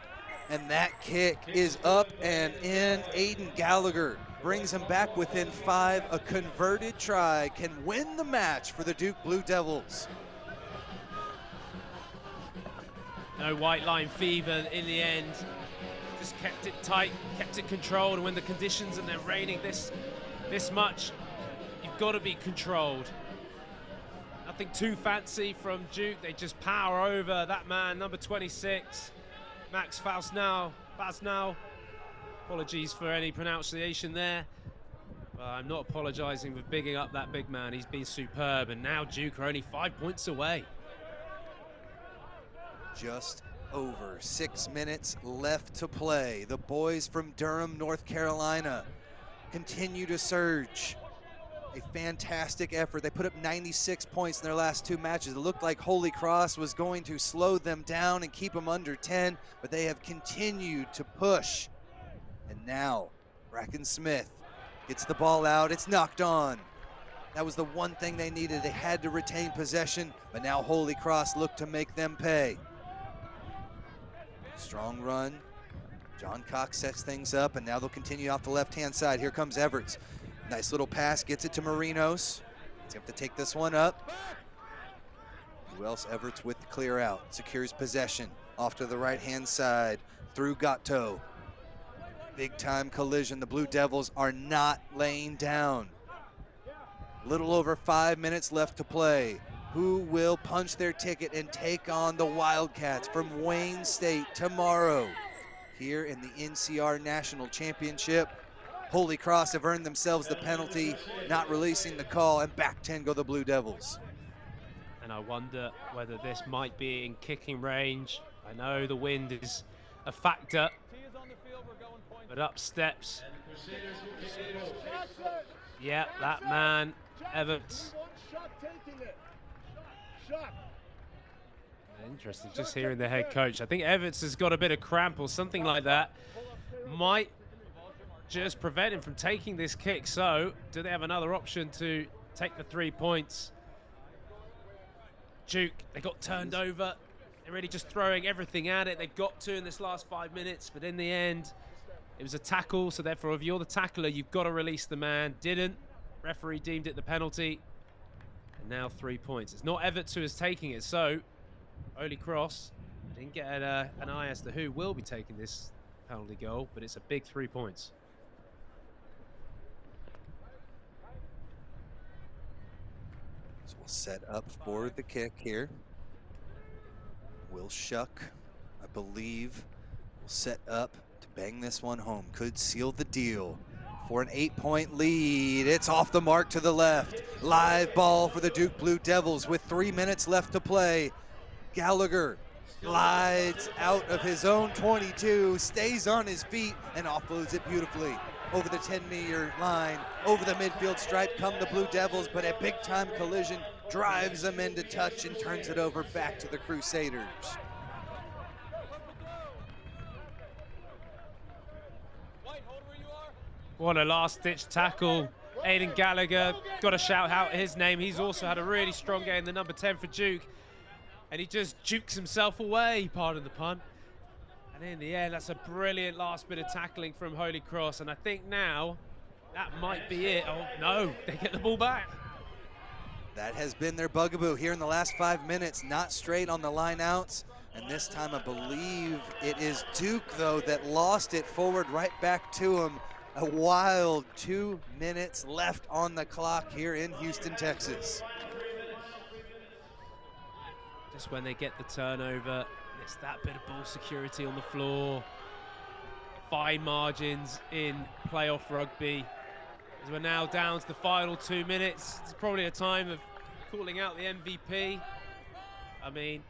And that kick is up and in. Aiden Gallagher brings him back within 5. A converted try can win the match for the Duke Blue Devils. No white line fever in the end. Just kept it tight, kept it controlled. And when the conditions and they're raining this much, you've got to be controlled. Nothing too fancy from Duke. They just power over that man, number 26, Max Fausnau. Apologies for any pronunciation there. But I'm not apologizing for bigging up that big man. He's been superb, and now Duke are only 5 points away. Just over 6 minutes left to play. The boys from Durham, North Carolina continue to surge. A fantastic effort. They put up 96 points in their last 2 matches. It looked like Holy Cross was going to slow them down and keep them under 10, but they have continued to push. And now, Bracken Smith gets the ball out. It's knocked on. That was the one thing they needed. They had to retain possession, but now Holy Cross looked to make them pay. Strong run. John Cox sets things up, and now they'll continue off the left-hand side. Here comes Everts. Nice little pass, gets it to Marinos. He's going to have to take this one up. Who else? Everts with the clear out. Secures possession. Off to the right-hand side. Through Gatto. Big time collision. The Blue Devils are not laying down. Little over 5 minutes left to play. Who will punch their ticket and take on the Wildcats from Wayne State tomorrow here in the NCR National Championship? Holy Cross have earned themselves the penalty, not releasing the call, and back 10 go the Blue Devils. And I wonder whether this might be in kicking range. I know the wind is a factor, but up steps. Yeah, that man, Everts. Interesting, just hearing the head coach. I think Everts has got a bit of cramp or something like that. Might just prevent him from taking this kick. So, do they have another option to take the 3 points? Duke, they got turned over. They're really just throwing everything at it. They got to in this last 5 minutes, but in the end, it was a tackle. So therefore, if you're the tackler, you've got to release the man. Didn't. Referee deemed it the penalty. And now 3 points. It's not Everts who is taking it. So, Holy Cross, I didn't get an eye as to who will be taking this penalty goal, but it's a big 3 points. So we'll set up for the kick here. Will Shuck, I believe, will set up to bang this one home. Could seal the deal for an 8-point lead. It's off the mark to the left. Live ball for the Duke Blue Devils with 3 minutes left to play. Gallagher glides out of his own 22, stays on his feet, and offloads it beautifully. Over the 10-meter line, over the midfield stripe come the Blue Devils, but a big-time collision drives them into touch and turns it over back to the Crusaders. What a last-ditch tackle. Aiden Gallagher, got to shout out his name. He's also had a really strong game, the number 10 for Duke. And he just jukes himself away, pardon the pun. And in the end, that's a brilliant last bit of tackling from Holy Cross. And I think now that might be it. Oh, no, they get the ball back. That has been their bugaboo here in the last 5 minutes, not straight on the line outs. And this time I believe it is Duke, though, that lost it forward right back to him. A wild 2 minutes left on the clock here in Houston, Texas. Just when they get the turnover, it's that bit of ball security on the floor. fine margins in playoff rugby. As we're now down to the final 2 minutes, it's probably a time of calling out the MVP. I mean,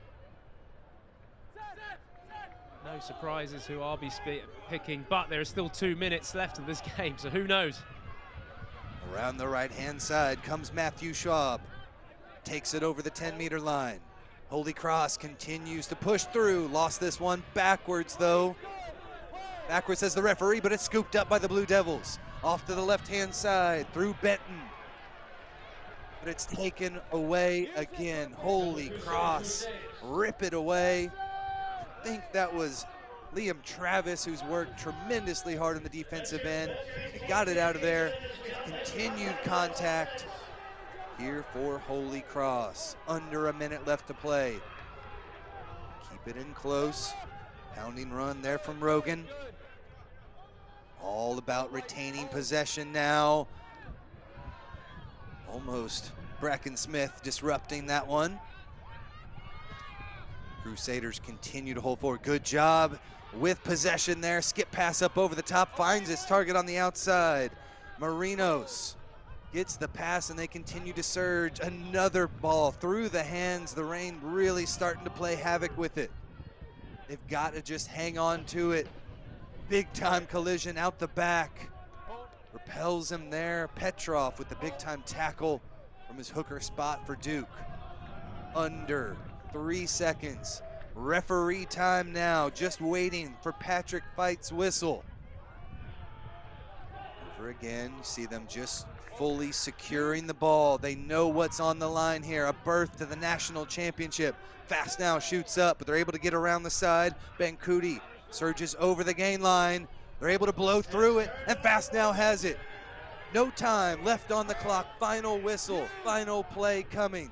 no surprises who I'll be picking, but there are still 2 minutes left of this game, so who knows? Around the right-hand side comes Matthew Schwab. Takes it over the 10-meter line. Holy Cross continues to push through. Lost this one backwards, though. Backwards says the referee, but it's scooped up by the Blue Devils. Off to the left-hand side through Benton. But it's taken away again. Holy Cross, rip it away. I think that was Liam Travis, who's worked tremendously hard on the defensive end. He got it out of there. Continued contact here for Holy Cross. Under a minute left to play. Keep it in close. Pounding run there from Rogan. All about retaining possession now. Almost Bracken Smith disrupting that one. Crusaders continue to hold forward. Good job with possession there. Skip pass up over the top, finds its target on the outside. Marinos gets the pass and they continue to surge. Another ball through the hands. The Reign really starting to play havoc with it. They've got to just hang on to it. Big time collision out the back. Repels him there. Petrov with the big time tackle from his hooker spot for Duke. Under 3 seconds. Referee time now, just waiting for Patrick Fight's whistle. Over again, you see them just fully securing the ball. They know what's on the line here, a berth to the national championship. Fast now shoots up, but they're able to get around the side. Bencuti surges over the gain line. They're able to blow through it, and Fast now has it. No time left on the clock. Final whistle, final play coming.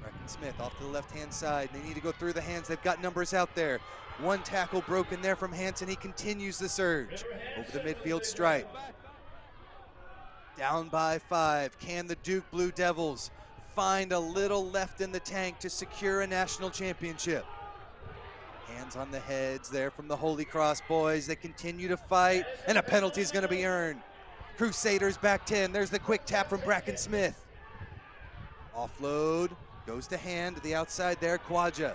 Bracken Smith off to the left-hand side. They need to go through the hands. They've got numbers out there. One tackle broken there from Hansen. He continues the surge over the midfield stripe. Down by 5. Can the Duke Blue Devils find a little left in the tank to secure a national championship? Hands on the heads there from the Holy Cross boys. They continue to fight, and a penalty is going to be earned. Crusaders back 10. There's the quick tap from Bracken Smith. Offload. Goes to hand to the outside there, Quadja.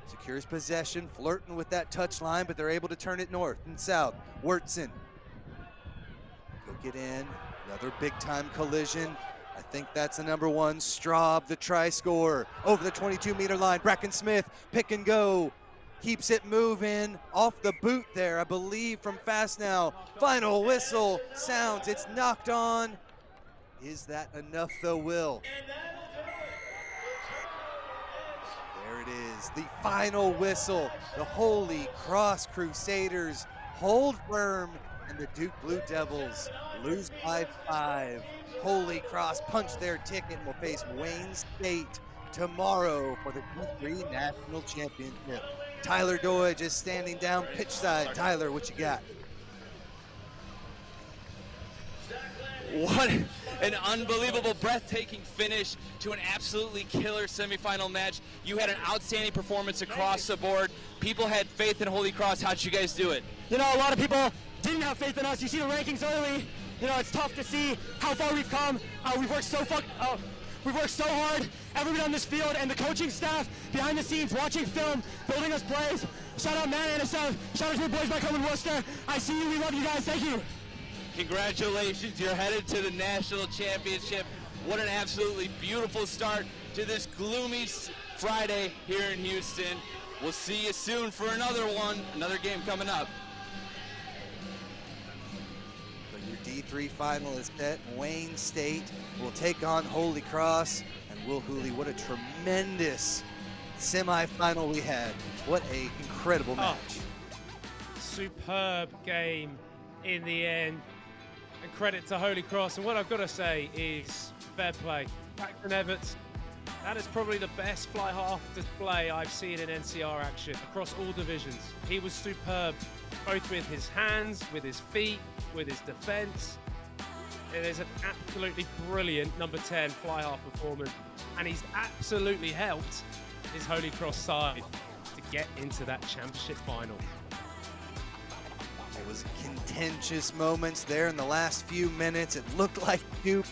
Secures possession, flirting with that touch line, but they're able to turn it north and south. Wurtson. Go get in. Another big time collision. I think that's the number 1. Straub, the try scorer. Over the 22-meter line. Bracken Smith, pick and go. Keeps it moving. Off the boot there, I believe, from Fast now. Final whistle sounds. It's knocked on. Is that enough, though, Will? There it is, the final whistle. The Holy Cross Crusaders hold firm, and the Duke Blue Devils lose by 5. Holy Cross punched their ticket and will face Wayne State tomorrow for the Q3 National Championship. Tyler Doige is standing down pitch side. Tyler, what you got? What an unbelievable, breathtaking finish to an absolutely killer semifinal match. You had an outstanding performance across the board. People had faith in Holy Cross. How'd you guys do it? You know, a lot of people didn't have faith in us. You see the rankings early. You know, it's tough to see how far we've come. We've worked so hard. Everyone on this field and the coaching staff behind the scenes, watching film, building us plays. Shout out Matt NSF. Shout out to the boys back home in Worcester. I see you. We love you guys. Thank you. Congratulations, you're headed to the national championship. What an absolutely beautiful start to this gloomy Friday here in Houston. We'll see you soon for another one, another game coming up. So your D3 final is set. Wayne State will take on Holy Cross. And Will Hooley, what a tremendous semifinal we had. What a incredible match. Superb game in the end. And credit to Holy Cross. And what I've got to say is fair play. Paxton Everts, that is probably the best fly half display I've seen in NCR action across all divisions. He was superb, both with his hands, with his feet, with his defense. It is an absolutely brilliant number 10 fly half performance. And he's absolutely helped his Holy Cross side to get into that championship final. It was contentious moments there in the last few minutes. It looked like Duke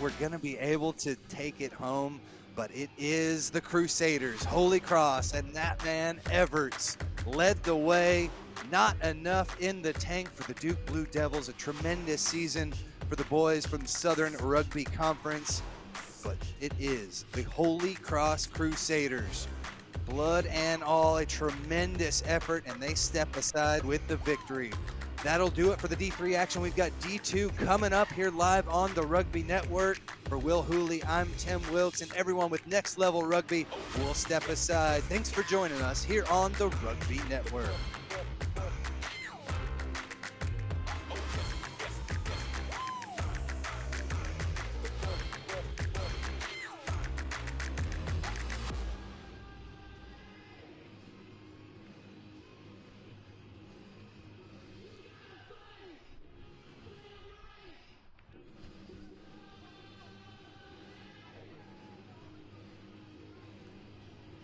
were going to be able to take it home, but it is the Crusaders, Holy Cross, and that man Everts led the way. Not enough in the tank for the Duke Blue Devils. A tremendous season for the boys from the Southern Rugby Conference, but it is the Holy Cross Crusaders. Blood and all, a tremendous effort, and they step aside with the victory. That'll do it for the D3 action. We've got D2 coming up here live on the Rugby Network. For Will Hooley, I'm Tim Wilkes, and everyone with Next Level Rugby will step aside. Thanks for joining us here on the Rugby Network.